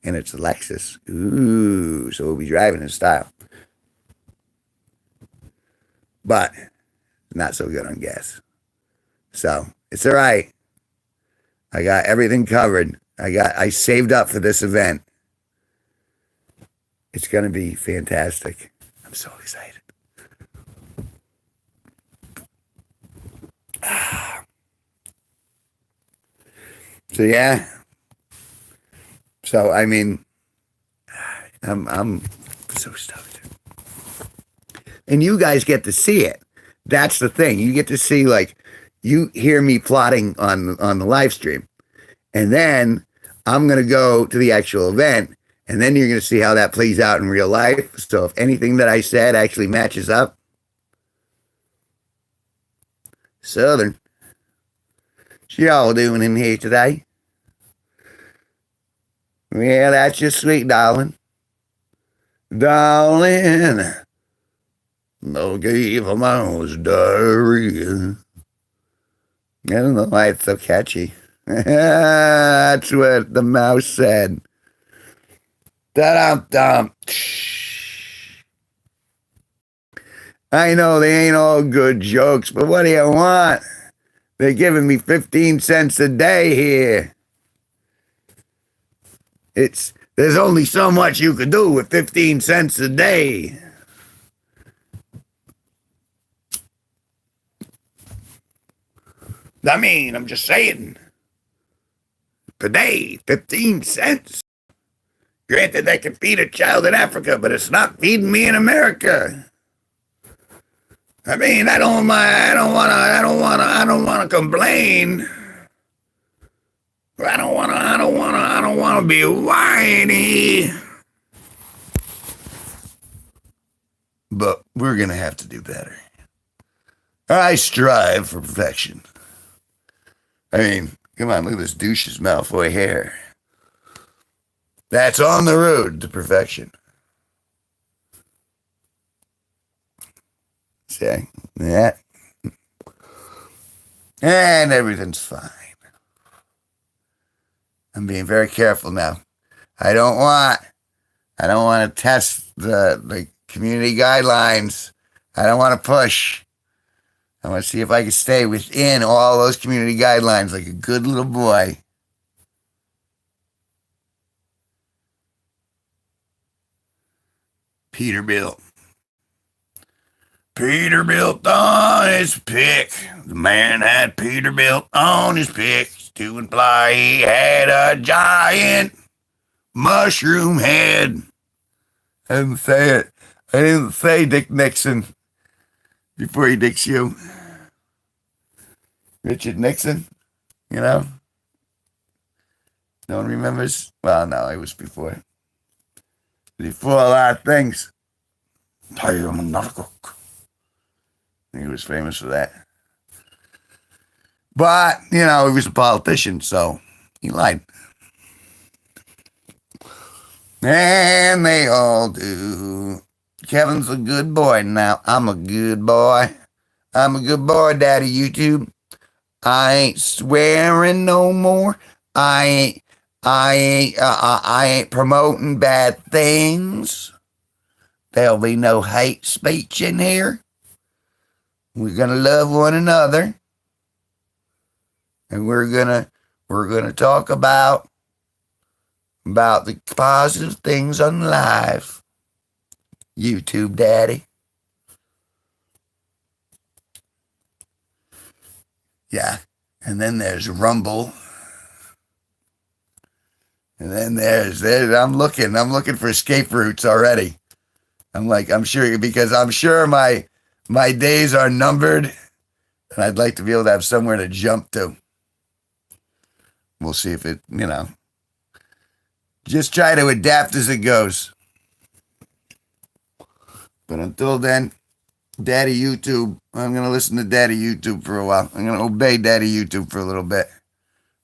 And it's a Lexus. Ooh, so we'll be driving in style. But not so good on gas. So it's all right. I got everything covered. I saved up for this event. It's going to be fantastic. I'm so excited. So yeah. So I mean, I'm so stoked. And you guys get to see it. That's the thing. You get to see, like, you hear me plotting on the live stream. And then I'm going to go to the actual event. And then you're going to see how that plays out in real life. So if anything that I said actually matches up. Southern. What y'all doing in here today? Yeah, that's your sweet darling. Darling. No give a mouse diarrhea. I don't know why it's so catchy. That's what the mouse said. Da-dum-dum. I know they ain't all good jokes, but what do you want? They're giving me 15 cents a day here. There's only so much you could do with 15 cents a day. I mean, I'm just saying. Per day, 15 cents. Granted, that can feed a child in Africa, but it's not feeding me in America. I mean, I don't wanna complain. I don't wanna be whiny. But we're gonna have to do better. I strive for perfection. I mean, come on, look at this Douchous Malfoy hair. That's on the road to perfection. See? Yeah. And everything's fine. I'm being very careful now. I don't want to test the community guidelines. I don't want to push. I want to see if I can stay within all those community guidelines like a good little boy. Peterbilt on his pick. The man had Peterbilt on his pick to imply he had a giant mushroom head. I didn't say it. I didn't say Dick Nixon before he dicks you. Richard Nixon, you know? No one remembers? Well, no, it was before. Before a lot of things. He was famous for that. But, he was a politician, so he lied. And they all do. Kevin's a good boy now. I'm a good boy. I'm a good boy, Daddy YouTube. I ain't swearing no more. I ain't promoting bad things. There'll be no hate speech in here. We're gonna love one another, and we're gonna talk about the positive things on life. YouTube, Daddy. Yeah, and then there's Rumble. And then there's I'm looking for escape routes already. I'm sure my days are numbered, and I'd like to be able to have somewhere to jump to. We'll see if it, just try to adapt as it goes. But until then, Daddy YouTube, I'm going to listen to Daddy YouTube for a while. I'm going to obey Daddy YouTube for a little bit.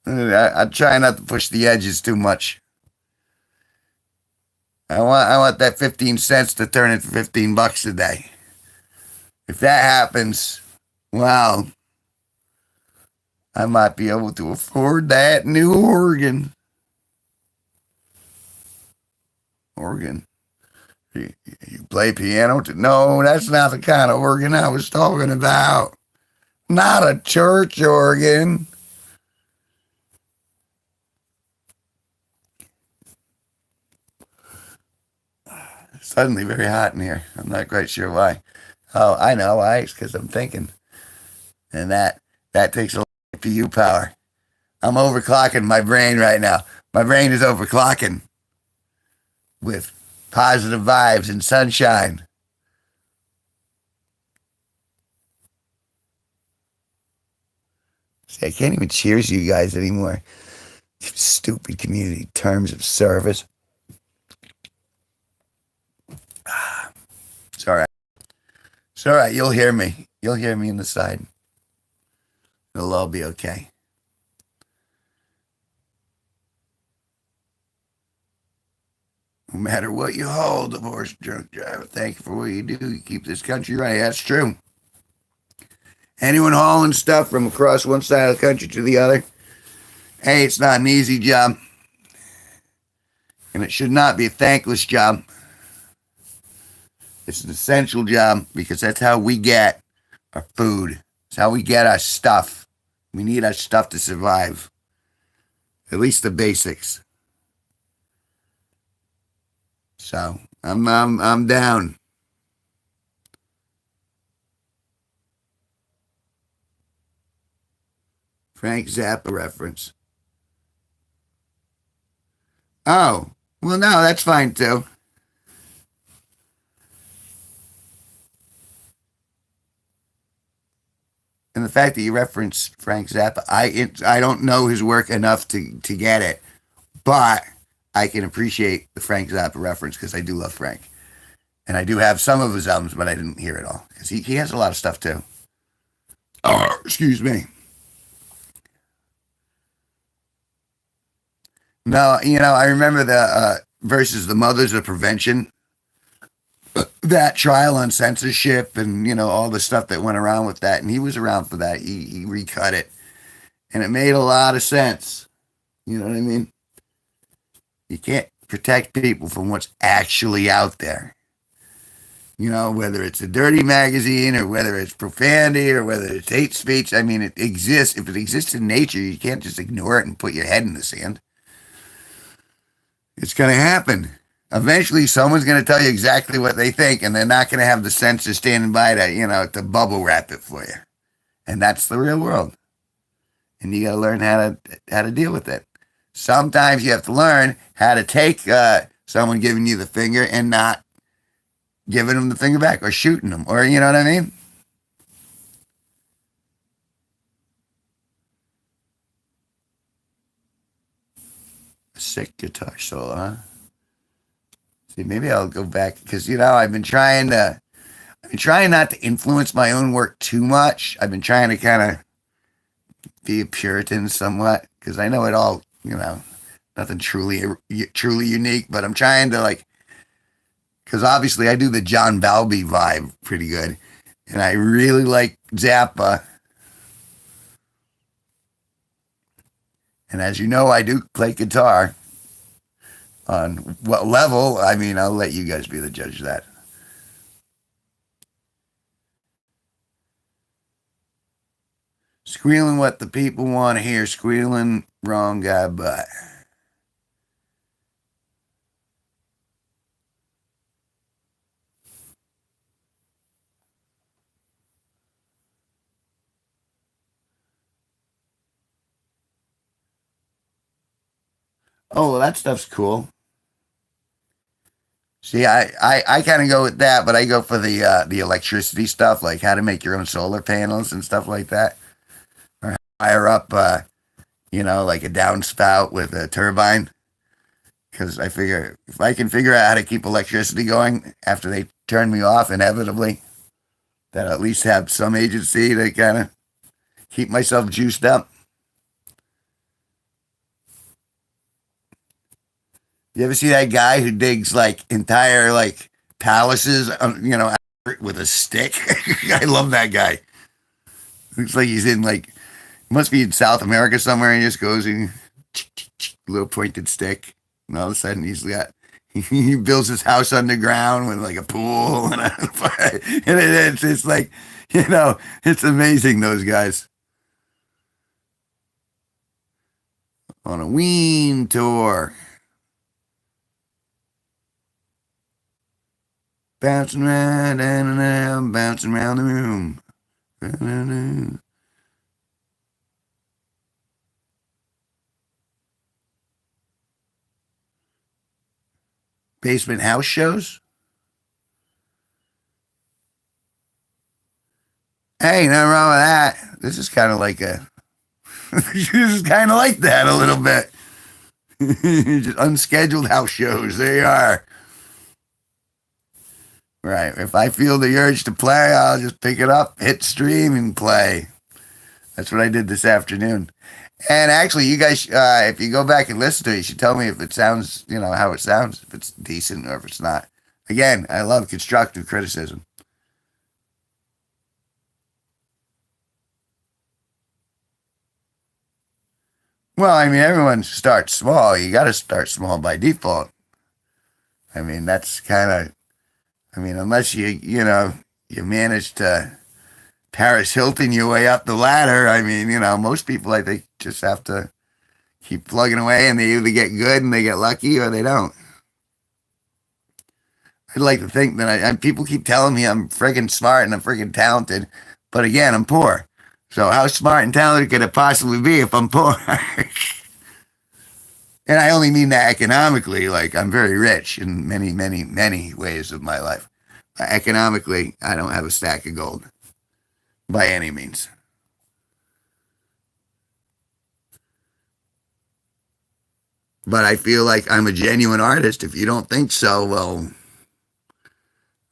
I try not to push the edges too much. I want that 15 cents to turn into $15 a day. If that happens, well, I might be able to afford that new organ. Organ? You play piano? No, that's not the kind of organ I was talking about. Not a church organ. It's suddenly very hot in here. I'm not quite sure why. Oh, I know why. It's because I'm thinking. And that takes a lot of GPU power. I'm overclocking my brain right now. My brain is overclocking with positive vibes and sunshine. See, I can't even cheers you guys anymore. Stupid community terms of service. It's all right. It's all right. You'll hear me. You'll hear me in the side. It'll all be okay. No matter what you hold, divorce drunk driver, thank you for what you do. You keep this country running. That's true. Anyone hauling stuff from across one side of the country to the other, Hey, it's not an easy job, and it should not be a thankless job. It's an essential job because that's how we get our food. It's how we get our stuff. We need our stuff to survive. At least the basics. So I'm down. Frank Zappa reference. Oh, well, no, that's fine too. And the fact that you reference Frank Zappa, I don't know his work enough to get it, but I can appreciate the Frank Zappa reference because I do love Frank, and I do have some of his albums, but I didn't hear it all because he has a lot of stuff too. Oh, excuse me. No, I remember the versus the Mothers of Prevention, that trial on censorship, and all the stuff that went around with that, and he was around for that. He recut it, and it made a lot of sense. You know what I mean? You can't protect people from what's actually out there. Whether it's a dirty magazine or whether it's profanity or whether it's hate speech. I mean, it exists. If it exists in nature, you can't just ignore it and put your head in the sand. It's going to happen. Eventually, someone's going to tell you exactly what they think, and they're not going to have the censor standing by to bubble wrap it for you. And that's the real world. And you got to learn how to deal with it. Sometimes you have to learn how to take someone giving you the finger and not giving them the finger back or shooting them, or you know what I mean? A sick guitar solo, huh? See, maybe I'll go back because I've been trying not to influence my own work too much. I've been trying to kind of be a Puritan somewhat because I know it all, nothing truly unique, but I'm trying to because obviously I do the John Balby vibe pretty good, and I really like Zappa. And as you know, I do play guitar. On what level? I mean, I'll let you guys be the judge of that. Squealing what the people want to hear. Squealing wrong guy, but. Oh, well, that stuff's cool. See, I kind of go with that, but I go for the electricity stuff, like how to make your own solar panels and stuff like that, or hire up, like a downspout with a turbine. Because I figure if I can figure out how to keep electricity going after they turn me off, inevitably, that I'll at least have some agency to kind of keep myself juiced up. You ever see that guy who digs entire palaces, with a stick? I love that guy. Looks like he's in must be in South America somewhere, and he just goes and little pointed stick, and all of a sudden he builds his house underground with a pool and it's it's amazing, those guys on a Ween tour. Bouncing around and bouncing around the room. Basement house shows? Hey, nothing wrong with that. This is kind of like this is kind of like that a little bit. Just unscheduled house shows. There you are. Right. If I feel the urge to play, I'll just pick it up, hit stream, and play. That's what I did this afternoon. And actually, you guys, if you go back and listen to it, you should tell me if it sounds, how it sounds, if it's decent or if it's not. Again, I love constructive criticism. Well, I mean, everyone starts small. You got to start small by default. I mean, that's kind of, I mean, unless you manage to Paris Hilton your way up the ladder. I mean, most people, I think, just have to keep plugging away and they either get good and they get lucky or they don't. I'd like to think that people keep telling me I'm friggin' smart and I'm friggin' talented, but again, I'm poor. So how smart and talented could it possibly be if I'm poor? And I only mean that economically. Like, I'm very rich in many, many, many ways of my life. Economically, I don't have a stack of gold by any means. But I feel like I'm a genuine artist. If you don't think so, well,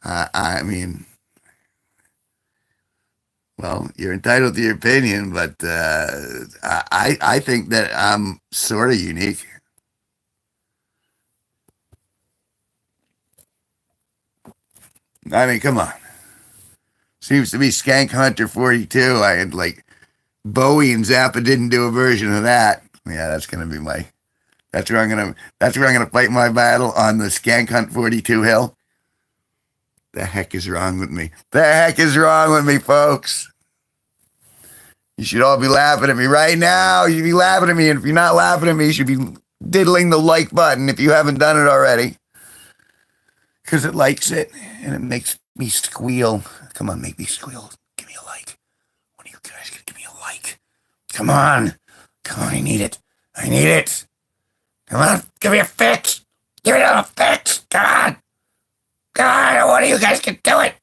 I mean, well, you're entitled to your opinion, but I think that I'm sort of unique. I mean, come on. Seems to be Skank Hunter 42. I had like Bowie and Zappa didn't do a version of that. Yeah, that's gonna be my. That's where I'm gonna fight my battle on the Skank Hunt 42 hill. The heck is wrong with me? The heck is wrong with me, folks? You should all be laughing at me right now. You should be laughing at me, and if you're not laughing at me, you should be diddling the like button if you haven't done it already. Because it likes it, and it makes me squeal. Come on, make me squeal. Give me a like. One of you guys can give me a like. Come on. Come on, I need it. I need it. Come on, give me a fix. Give me a fix. Come on. Come on, one of you guys can do it.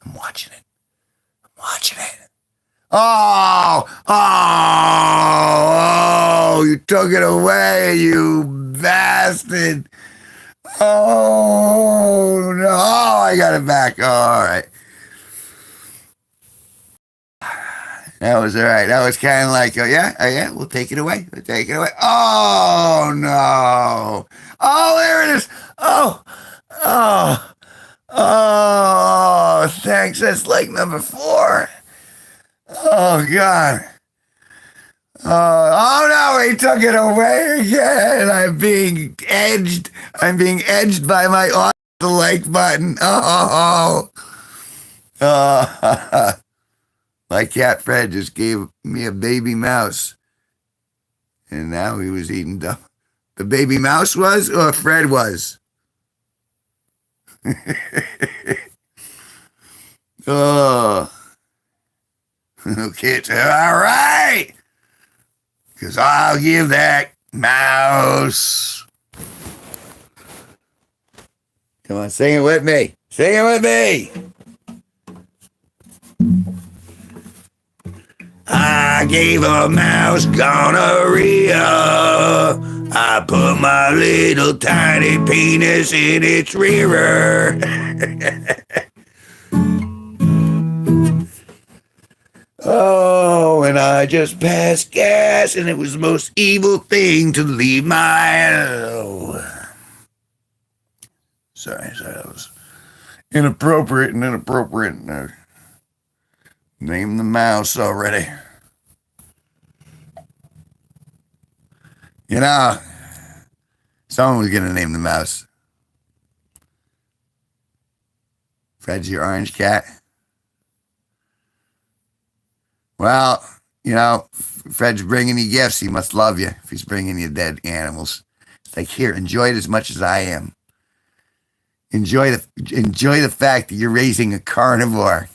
I'm watching it. I'm watching it. Oh, you took it away, you bastard. Oh, no, I got it back. All right. That was all right. That was kind of like, yeah, we'll take it away. We'll take it away. Oh, no. Oh, there it is. Oh, thanks. That's like number 4. Oh, God. Oh no, he took it away again. I'm being edged. I'm being edged by my the like button. Oh. My cat Fred just gave me a baby mouse. And now he was eating dumb. The baby mouse was or Fred was? Oh. Okay, all right. Because I'll give that mouse. Come on, sing it with me. Sing it with me. I gave a mouse gonorrhea. I put my little tiny penis in its rear. Oh, and I just passed gas, and it was the most evil thing to leave my... Sorry, that was inappropriate. Name the mouse already. Someone was going to name the mouse. Fred's your orange cat. Well, Fred's bringing you gifts. He must love you if he's bringing you dead animals. It's like, here, enjoy it as much as I am. Enjoy the fact that you're raising a carnivore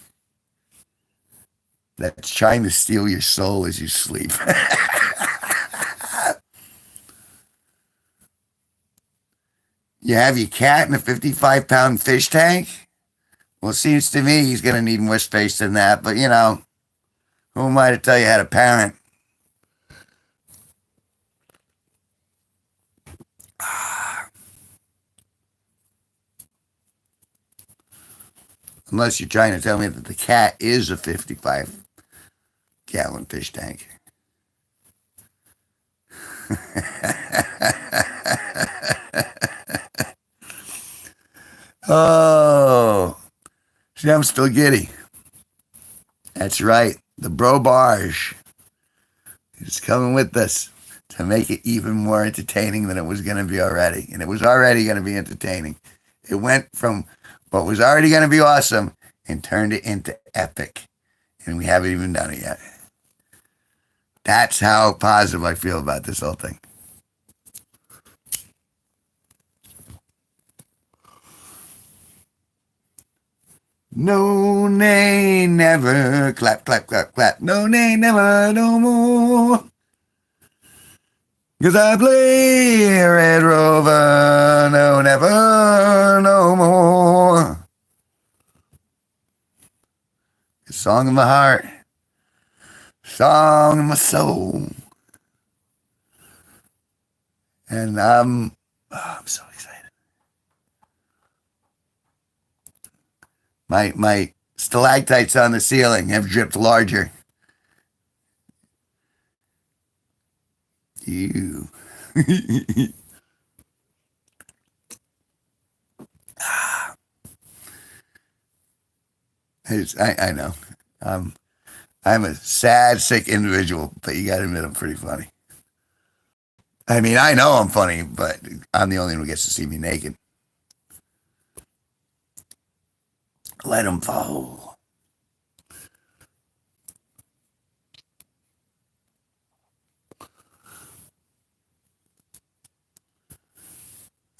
that's trying to steal your soul as you sleep. You have your cat in a 55-pound fish tank? Well, it seems to me he's going to need more space than that, but who am I to tell you how to parent? Unless you're trying to tell me that the cat is a 55-gallon fish tank. Oh, see, I'm still giddy. That's right. The bro barge. It's coming with us to make it even more entertaining than it was going to be already. And it was already going to be entertaining. It went from what was already going to be awesome and turned it into epic. And we haven't even done it yet. That's how positive I feel about this whole thing. No, nay, never. Clap, clap, clap, clap. No, nay, never, no more. 'Cause I play Red Rover. No, never, no more. A song of my heart. Song of my soul. And I'm so excited. My stalactites on the ceiling have dripped larger. You. I know. I'm a sad, sick individual, but you got to admit I'm pretty funny. I mean, I know I'm funny, but I'm the only one who gets to see me naked. Let them fall.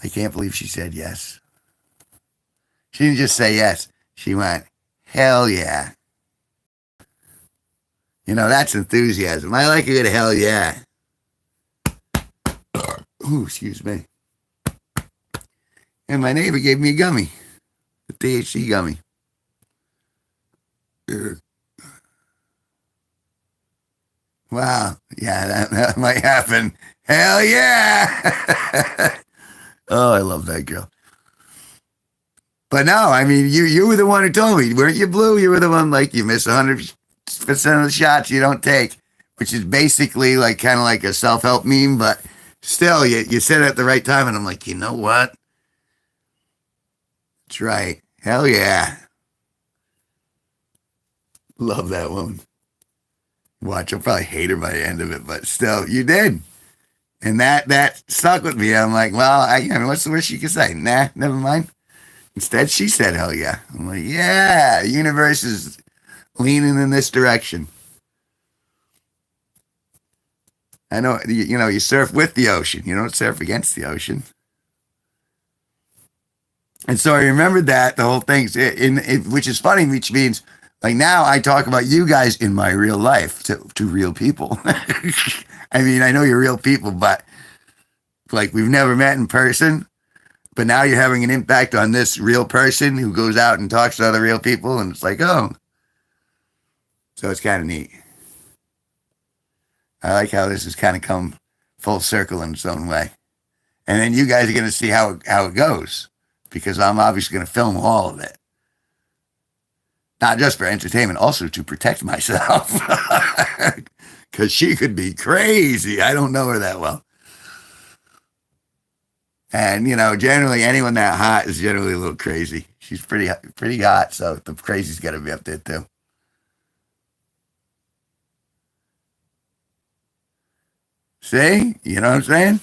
I can't believe she said yes. She didn't just say yes. She went, hell yeah. You know, that's enthusiasm. I like a good hell yeah. Ooh, excuse me. And my neighbor gave me a gummy. A THC gummy. Wow. Yeah, that might happen. Hell yeah. Oh, I love that girl. But no, I mean, you were the one who told me. Weren't you, Blue? You were the one, like, you miss 100% of the shots you don't take, which is basically like kind of like a self-help meme, but still, you said it at the right time, and I'm like, you know what? That's right. Hell yeah. Love that woman. Watch, I'll probably hate her by the end of it, but still, you did. And that stuck with me. I'm like, well, I mean, what's the worst you could say? Nah, never mind. Instead, she said, hell yeah. I'm like, yeah, the universe is leaning in this direction. I know, you surf with the ocean. You don't surf against the ocean. And so I remembered that, the whole thing, which is funny, which means, like, now I talk about you guys in my real life to real people. I mean, I know you're real people, but, like, we've never met in person. But now you're having an impact on this real person who goes out and talks to other real people. And it's like, oh. So it's kind of neat. I like how this has kind of come full circle in its own way. And then you guys are going to see how it goes. Because I'm obviously going to film all of it. Not just for entertainment, also to protect myself. Because she could be crazy. I don't know her that well. And, generally anyone that hot is generally a little crazy. She's pretty hot, so the crazy's got to be up there too. See? You know what I'm saying?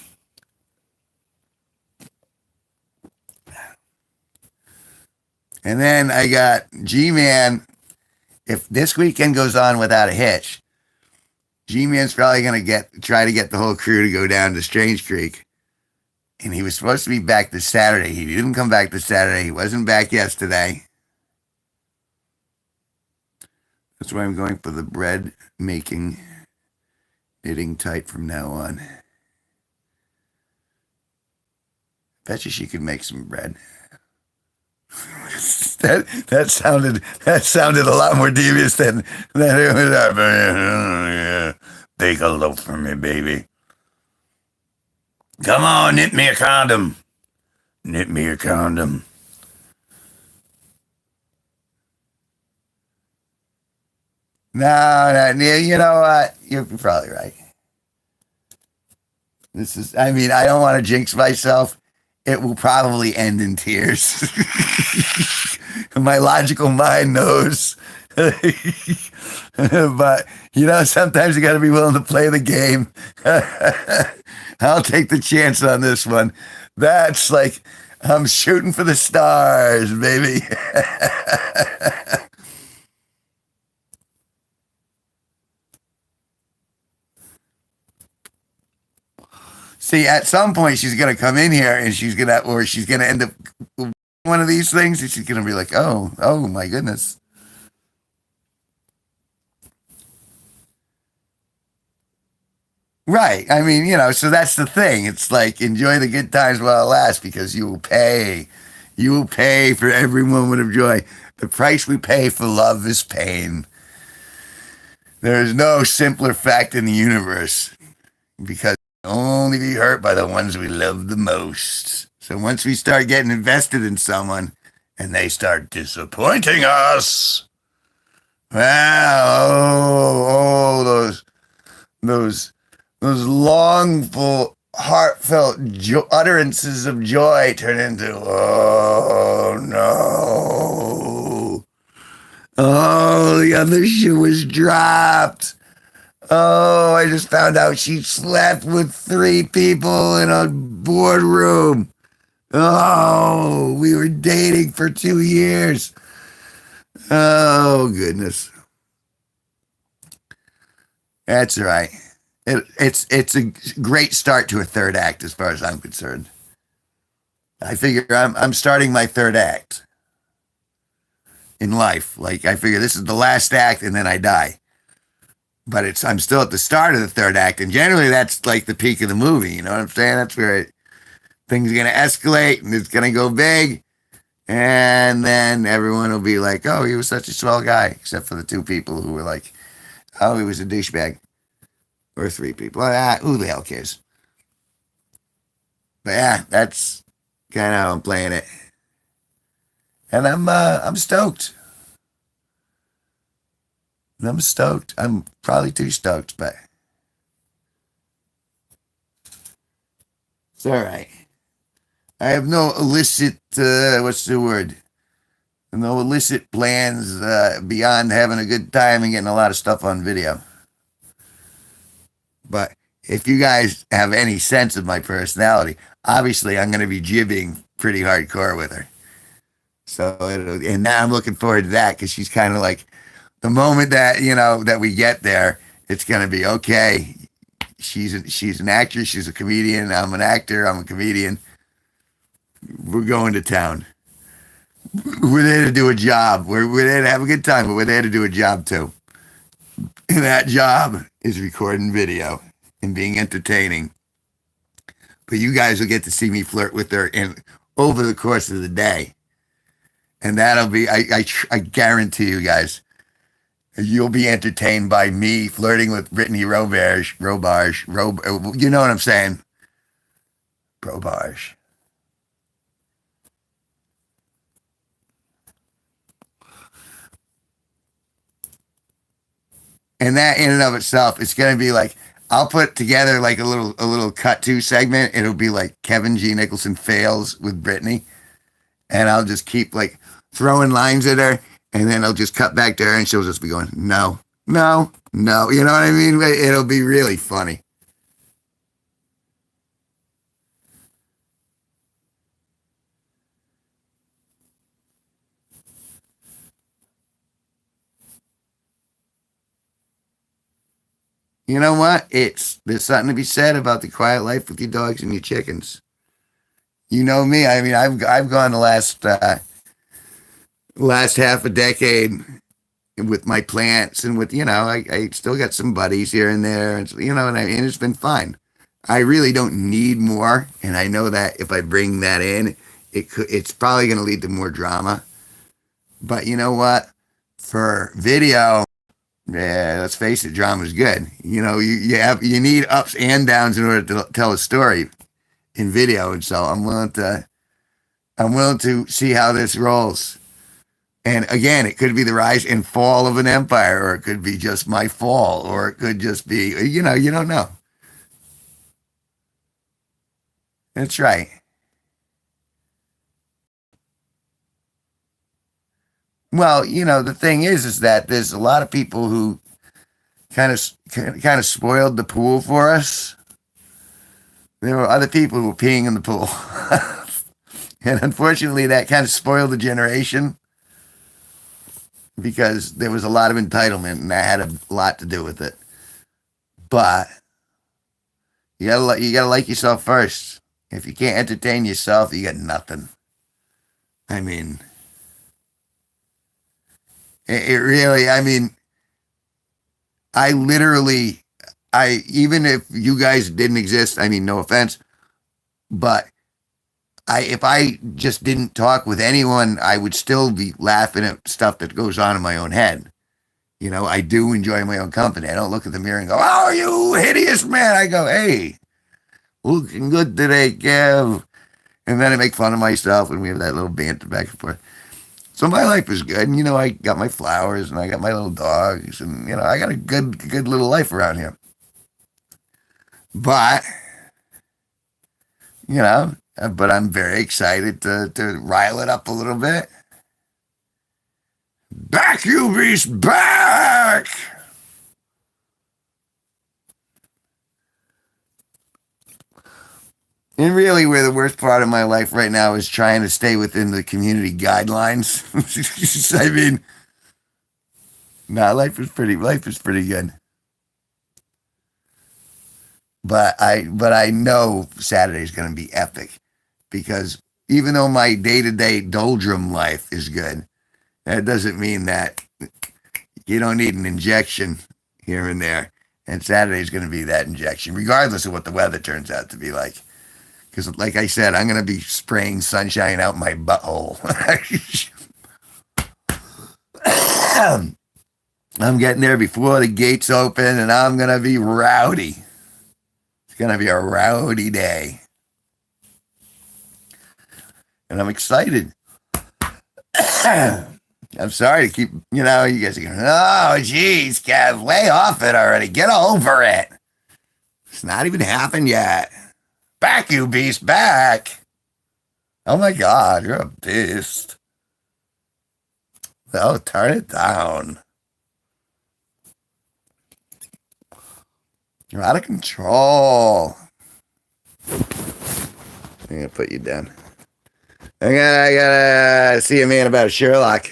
And then I got G-Man. If this weekend goes on without a hitch, G-Man's probably going to try to get the whole crew to go down to Strange Creek. And he was supposed to be back this Saturday. He didn't come back this Saturday. He wasn't back yesterday. That's why I'm going for the bread making knitting type from now on. Bet you she could make some bread. that sounded a lot more devious than it was. Bake a loaf for me, baby. Come on, knit me a condom. Knit me a condom. No, you know what? You're probably right. I don't want to jinx myself. It will probably end in tears. My logical mind knows. But, sometimes you got to be willing to play the game. I'll take the chance on this one. That's like, I'm shooting for the stars, baby. See, at some point, she's going to come in here and she's going to end up one of these things and she's going to be like, oh my goodness. Right. I mean, so that's the thing. It's like enjoy the good times while it lasts because you will pay. You will pay for every moment of joy. The price we pay for love is pain. There is no simpler fact in the universe because we only be hurt by the ones we love the most. So once we start getting invested in someone and they start disappointing us, well, those those longful, heartfelt utterances of joy turn into, oh no. Oh, the other shoe was dropped. Oh, I just found out she slept with 3 people in a boardroom. Oh, we were dating for 2 years. Oh, goodness. That's right. It's a great start to a third act as far as I'm concerned. I figure I'm starting my third act in life. Like I figure this is the last act and then I die. But I'm still at the start of the third act, and generally that's like the peak of the movie. You know what I'm saying? That's where things are gonna escalate and it's gonna go big, and then everyone will be like, "Oh, he was such a swell guy," except for the 2 people who were like, "Oh, he was a douchebag," or 3 people. Who the hell cares? But yeah, that's kind of how I'm playing it, and I'm stoked. I'm stoked. I'm probably too stoked, but it's all right. I have no illicit, what's the word? No illicit plans beyond having a good time and getting a lot of stuff on video. But if you guys have any sense of my personality, obviously I'm going to be jibbing pretty hardcore with her. So, and now I'm looking forward to that because she's kind of like the moment that, that we get there, it's going to be okay. She's an actress. She's a comedian. I'm an actor. I'm a comedian. We're going to town. We're there to do a job. We're there to have a good time, but we're there to do a job too. And that job is recording video and being entertaining. But you guys will get to see me flirt with her over the course of the day. And that'll be, I guarantee you guys, you'll be entertained by me flirting with Brittany Robarge, you know what I'm saying? Robarge. And that in and of itself, it's going to be like, I'll put together like a little cut to segment. It'll be like Kevin G Nicholson fails with Brittany. And I'll just keep like throwing lines at her. And then I'll just cut back to her and she'll just be going, no, no, no. You know what I mean? It'll be really funny. You know what? There's something to be said about the quiet life with your dogs and your chickens. You know me. I mean, I've gone the last half a decade with my plants and with I still got some buddies here and there, and and it's been fine. I really don't need more, and I know that if I bring that in, it's probably going to lead to more drama. But you know what? For video, yeah, let's face it, drama's good. You need ups and downs in order to tell a story in video, and so I'm willing to see how this rolls. And again, it could be the rise and fall of an empire, or it could be just my fall, or it could just be, you don't know. That's right. Well, the thing is that there's a lot of people who kind of spoiled the pool for us. There were other people who were peeing in the pool. And unfortunately, that kind of spoiled the generation because there was a lot of entitlement and that had a lot to do with it. But you gotta like yourself first. If you can't entertain yourself, you got nothing. I mean, it really, I mean, I literally, even if you guys didn't exist, I mean, no offense, but if I just didn't talk with anyone, I would still be laughing at stuff that goes on in my own head. I do enjoy my own company. I don't look at the mirror and go, "Oh, you hideous man." I go, "Hey, looking good today, Kev." And then I make fun of myself and we have that little banter back and forth. So my life is good. And, I got my flowers and I got my little dogs and, I got a good little life around here. But, but I'm very excited to rile it up a little bit. Back, you beast, back! And really, where the worst part of my life right now is trying to stay within the community guidelines. I mean, life is pretty good. But I know Saturday's going to be epic because even though my day-to-day doldrum life is good, that doesn't mean that you don't need an injection here and there. And Saturday's going to be that injection, regardless of what the weather turns out to be like. Because, like I said, I'm going to be spraying sunshine out my butthole. I'm getting there before the gates open, and I'm going to be rowdy. It's going to be a rowdy day. And I'm excited. I'm sorry to keep, you guys are going, "Oh, geez, Kev, lay off it already. Get over it." It's not even happened yet. Back, you beast, back. Oh my God, you're a beast. Oh, turn it down. You're out of control. I'm going to put you down. I gotta see a man about Sherlock.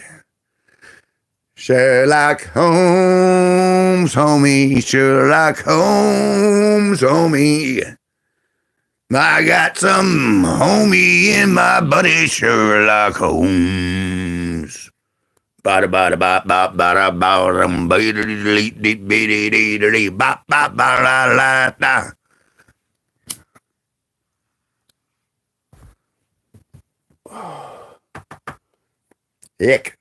Sherlock Holmes, homie. Sherlock Holmes, homie. I got some homie in my buddy Sherlock Holmes. Bada bada bada bada bada bada bada bada bada. Ick.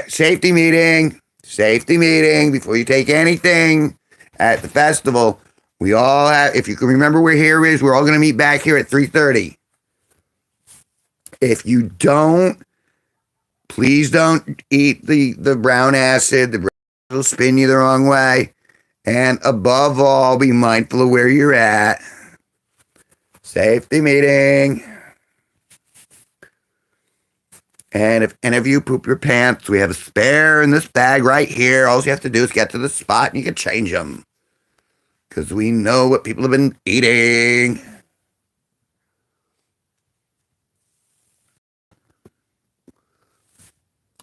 Safety meeting. Safety meeting before you take anything at the festival. We all have, if you can remember where here is, we're all going to meet back here at 3:30. If you don't, please don't eat the brown acid. The brown acid will spin you the wrong way. And above all, be mindful of where you're at. Safety meeting. And if any of you poop your pants, we have a spare in this bag right here. All you have to do is get to the spot and you can change them. Because we know what people have been eating.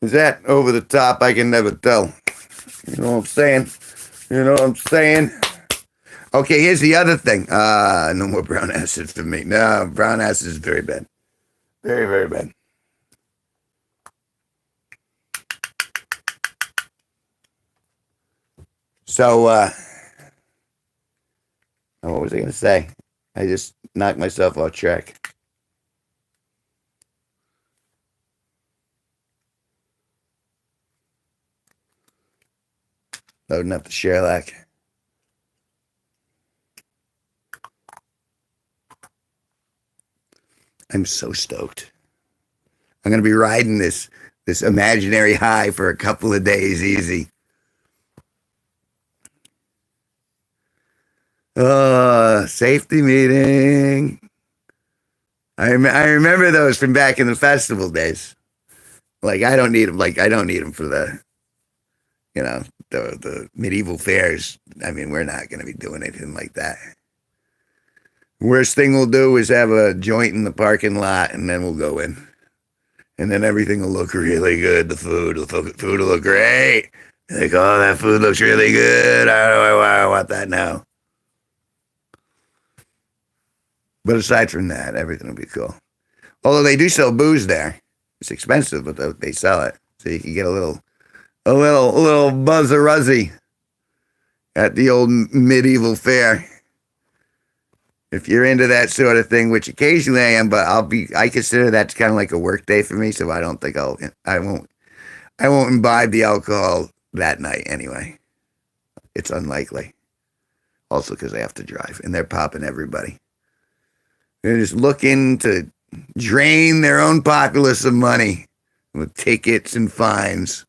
Is that over the top? I can never tell. You know what I'm saying? You know what I'm saying? Okay, here's the other thing. No more brown acid for me. No, brown acid is very bad. Very, very bad. So, what was I going to say? I just knocked myself off track. Loading up the Sherlock. I'm so stoked. I'm going to be riding this imaginary high for a couple of days easy. Safety meeting. I remember those from back in the festival days. Like I don't need him. Like I don't need him for the, the medieval fairs. I mean, we're not going to be doing anything like that. Worst thing we'll do is have a joint in the parking lot, and then we'll go in, and then everything will look really good. The food will look great. Like, oh, that food looks really good. I want that now. But aside from that, everything will be cool. Although they do sell booze there. It's expensive, but they sell it. So you can get a little buzzer-ruzzy at the old medieval fair. If you're into that sort of thing, which occasionally I am, but I consider that's kind of like a work day for me, so I don't think I won't imbibe the alcohol that night anyway. It's unlikely. Also because I have to drive, and they're popping everybody. They're just looking to drain their own populace of money with tickets and fines.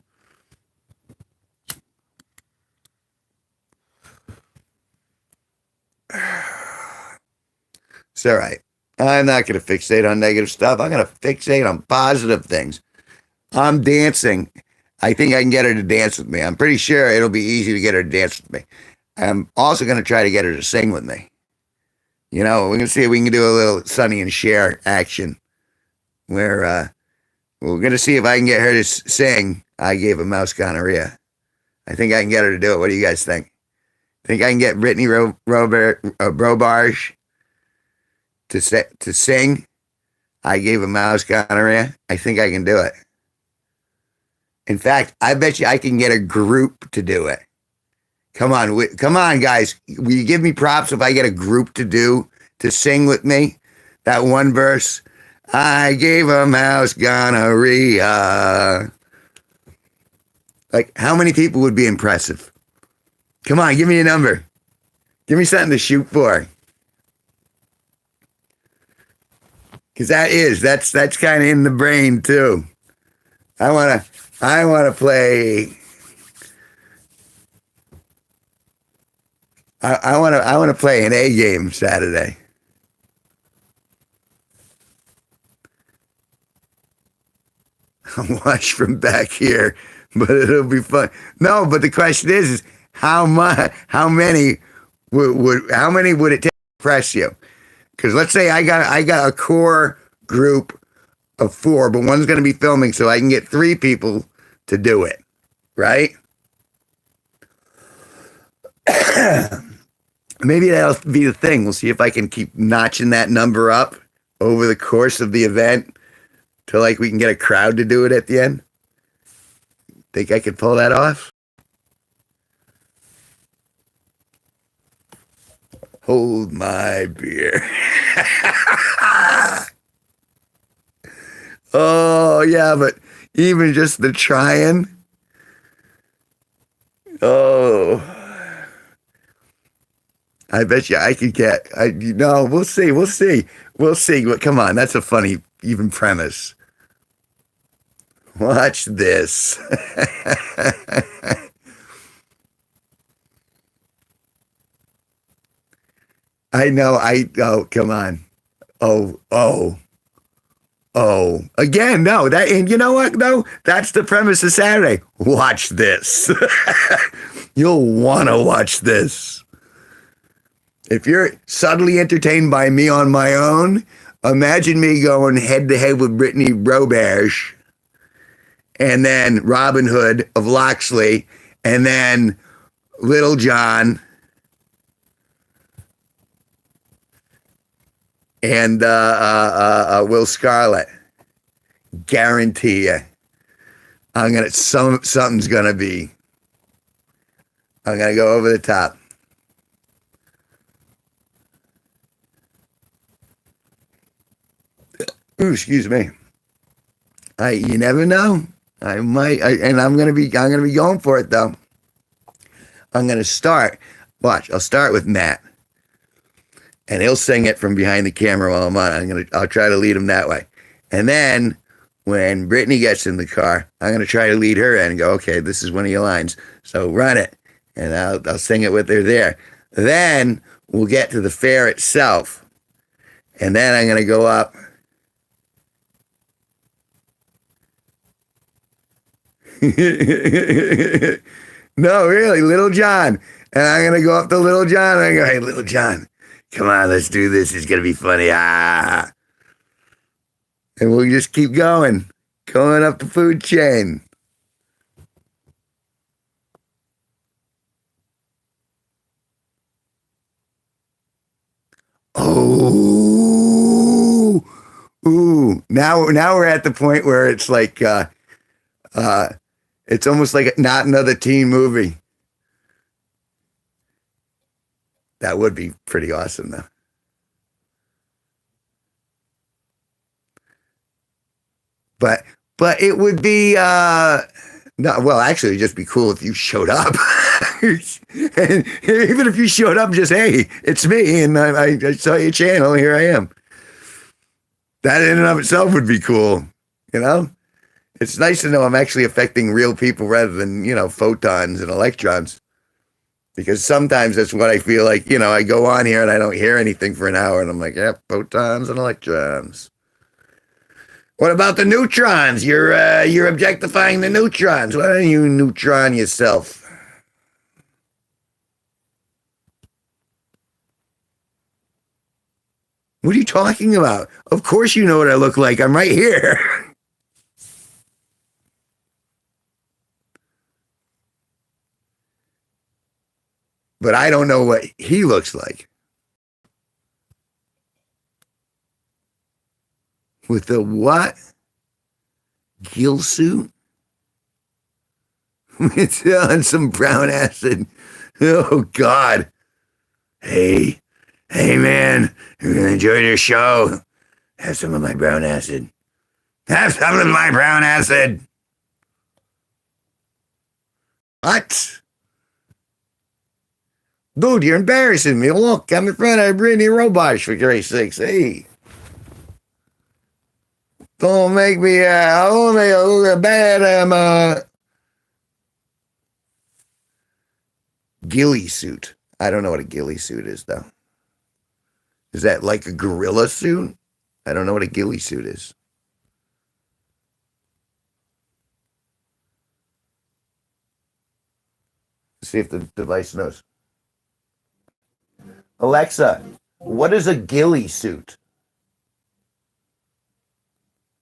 It's all right. I'm not going to fixate on negative stuff. I'm going to fixate on positive things. I'm dancing. I think I can get her to dance with me. I'm pretty sure it'll be easy to get her to dance with me. I'm also going to try to get her to sing with me. We're going to see if we can do a little Sonny and Cher action where we're going to see if I can get her to sing I Gave a Mouse Gonorrhea. I think I can get her to do it. What do you guys think? Think I can get Brittany Robarge to sing I Gave a Mouse Gonorrhea? I think I can do it. In fact, I bet you I can get a group to do it. Come on, guys. Will you give me props if I get a group to sing with me? That one verse. I gave a mouse gonorrhea. Like, how many people would be impressive? Come on, give me a number. Give me something to shoot for. Because that's kind of in the brain too. I wanna play. I want to play an A game Saturday. I'll watch from back here, but it'll be fun. No, but the question is how many would it take to impress you? Because let's say I got a core group of 4, but one's going to be filming, so I can get 3 people to do it, right? Maybe that'll be the thing. We'll see if I can keep notching that number up over the course of the event till like we can get a crowd to do it at the end. Think I could pull that off? Hold my beer. Oh, yeah, but even just the trying. Oh, I bet you I could get, we'll see. Well, come on, that's a funny even premise. Watch this. I know, oh, come on. Oh. Again, no, and you know what, though? That's the premise of Saturday. Watch this. You'll want to watch this. If you're subtly entertained by me on my own, imagine me going head to head with Brittany Roberge, and then Robin Hood of Loxley, and then Little John, and Will Scarlett. Guarantee you, something's gonna be. I'm gonna go over the top. Ooh, excuse me. You never know. I might, and I'm gonna be going for it though. I'm gonna start. Watch. I'll start with Matt, and he'll sing it from behind the camera while I'm on. I'll try to lead him that way, and then when Brittany gets in the car, I'm gonna try to lead her in and go, okay, this is one of your lines, so run it, and I'll sing it with her there. Then we'll get to the fair itself, and then I'm gonna go up No, really, Little John. And I'm going to go up to Little John and I go, hey, Little John, come on, let's do this. It's going to be funny. Ah. And we'll just keep going up the food chain. Oh, ooh! Now we're at the point where it's like, it's almost like not another teen movie. That would be pretty awesome, though. But it would be no, well, actually, it'd just be cool if you showed up. And even if you showed up, just hey, it's me, and I saw your channel. Here I am. That in and of itself would be cool. You know, it's nice to know I'm actually affecting real people rather than photons and electrons. Because sometimes that's what I feel like. I go on here and I don't hear anything for an hour, and I'm like, yeah, photons and electrons. What about the neutrons? You're objectifying the neutrons. Why don't you neutron yourself? What are you talking about? Of course you know what I look like. I'm right here. But I don't know what he looks like. With the what? Gill suit? It's on some brown acid. Oh, God. Hey, man, you're going to enjoy your show. Have some of my brown acid. Have some of my brown acid. What? Dude, you're embarrassing me. Look, I'm in front of Brittany Robots, for Christ's sakes. Hey. Don't make me, look bad. Ghillie suit. I don't know what a ghillie suit is, though. Is that like a gorilla suit? I don't know what a ghillie suit is. Let's see if the device knows. Alexa, what is a ghillie suit?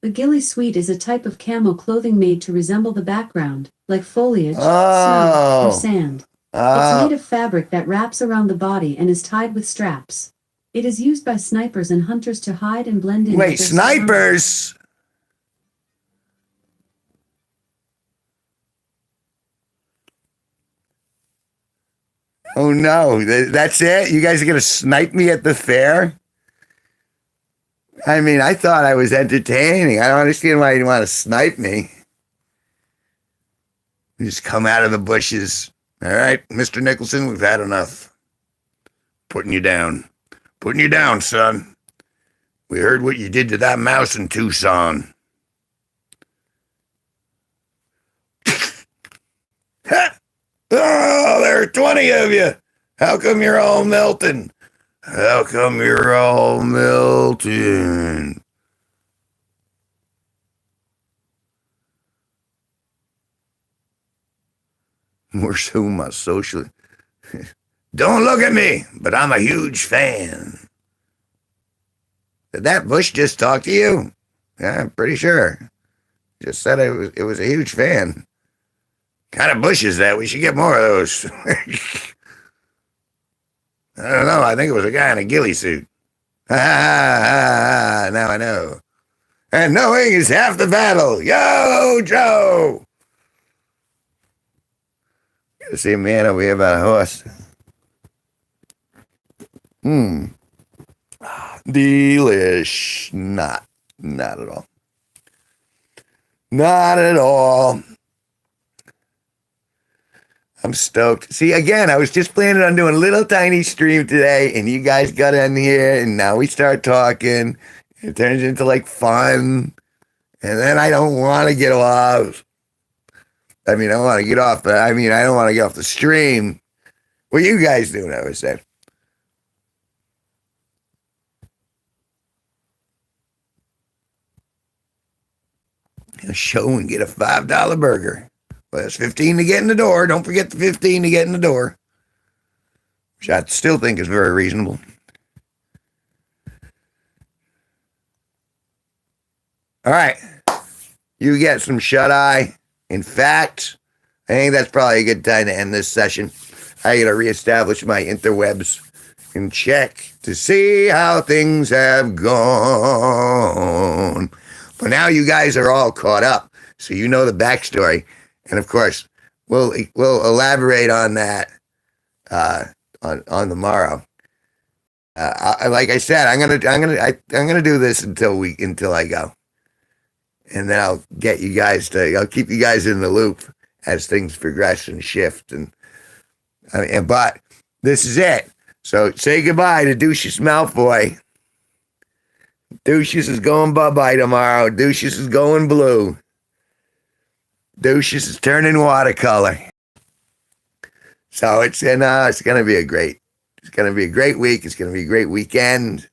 A ghillie suit is a type of camo clothing made to resemble the background, like foliage, snow, or sand. It's made of fabric that wraps around the body and is tied with straps. It is used by snipers and hunters to hide and blend in. Wait, snipers? Oh no, that's it? You guys are going to snipe me at the fair? I mean, I thought I was entertaining. I don't understand why you want to snipe me. You just come out of the bushes. All right, Mr. Nicholson, we've had enough. Putting you down. Putting you down, son. We heard what you did to that mouse in Tucson. Oh, there are 20 of you. How come you're all melting? How come you're all melting? We're so much socially. Don't look at me, but I'm a huge fan. Did that Bush just talk to you? Yeah, I'm pretty sure. Just said it was a huge fan. Kind of Bush is that? We should get more of those. I don't know. I think it was a guy in a ghillie suit. Now I know. And knowing is half the battle. Yo, Joe! Gotta see a man over here about a horse. Delish. Not at all. Not at all. I'm stoked. See, again, I was just planning on doing a little tiny stream today, and you guys got in here, and now we start talking. It turns into like fun, and then I don't want to get off. I mean, I want to get off, but I mean, I don't want to get off the stream. What you guys doing, I was saying. A show and get a $5 burger. Well, there's 15 to get in the door. Don't forget the 15 to get in the door. Which I still think is very reasonable. All right. You get some shut-eye. In fact, I think that's probably a good time to end this session. I got to reestablish my interwebs and check to see how things have gone. But now you guys are all caught up, so you know the backstory. And of course, we'll elaborate on that on the morrow. Like I said, I'm gonna do this until I go, and then I'll keep you guys in the loop as things progress and shift. But this is it. So say goodbye to Douchous Malfoy. Douchous is going bye-bye tomorrow. Douchous is going blue. Douchous is turning watercolor. So it's gonna be a great week. It's gonna be a great weekend.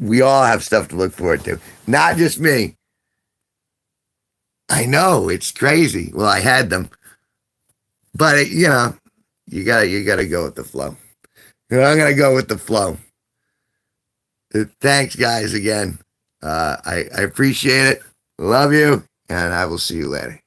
We all have stuff to look forward to. Not just me. I know, it's crazy. Well, I had them. But you gotta go with the flow. I'm gonna go with the flow. Thanks, guys, again. I appreciate it. Love you, and I will see you later.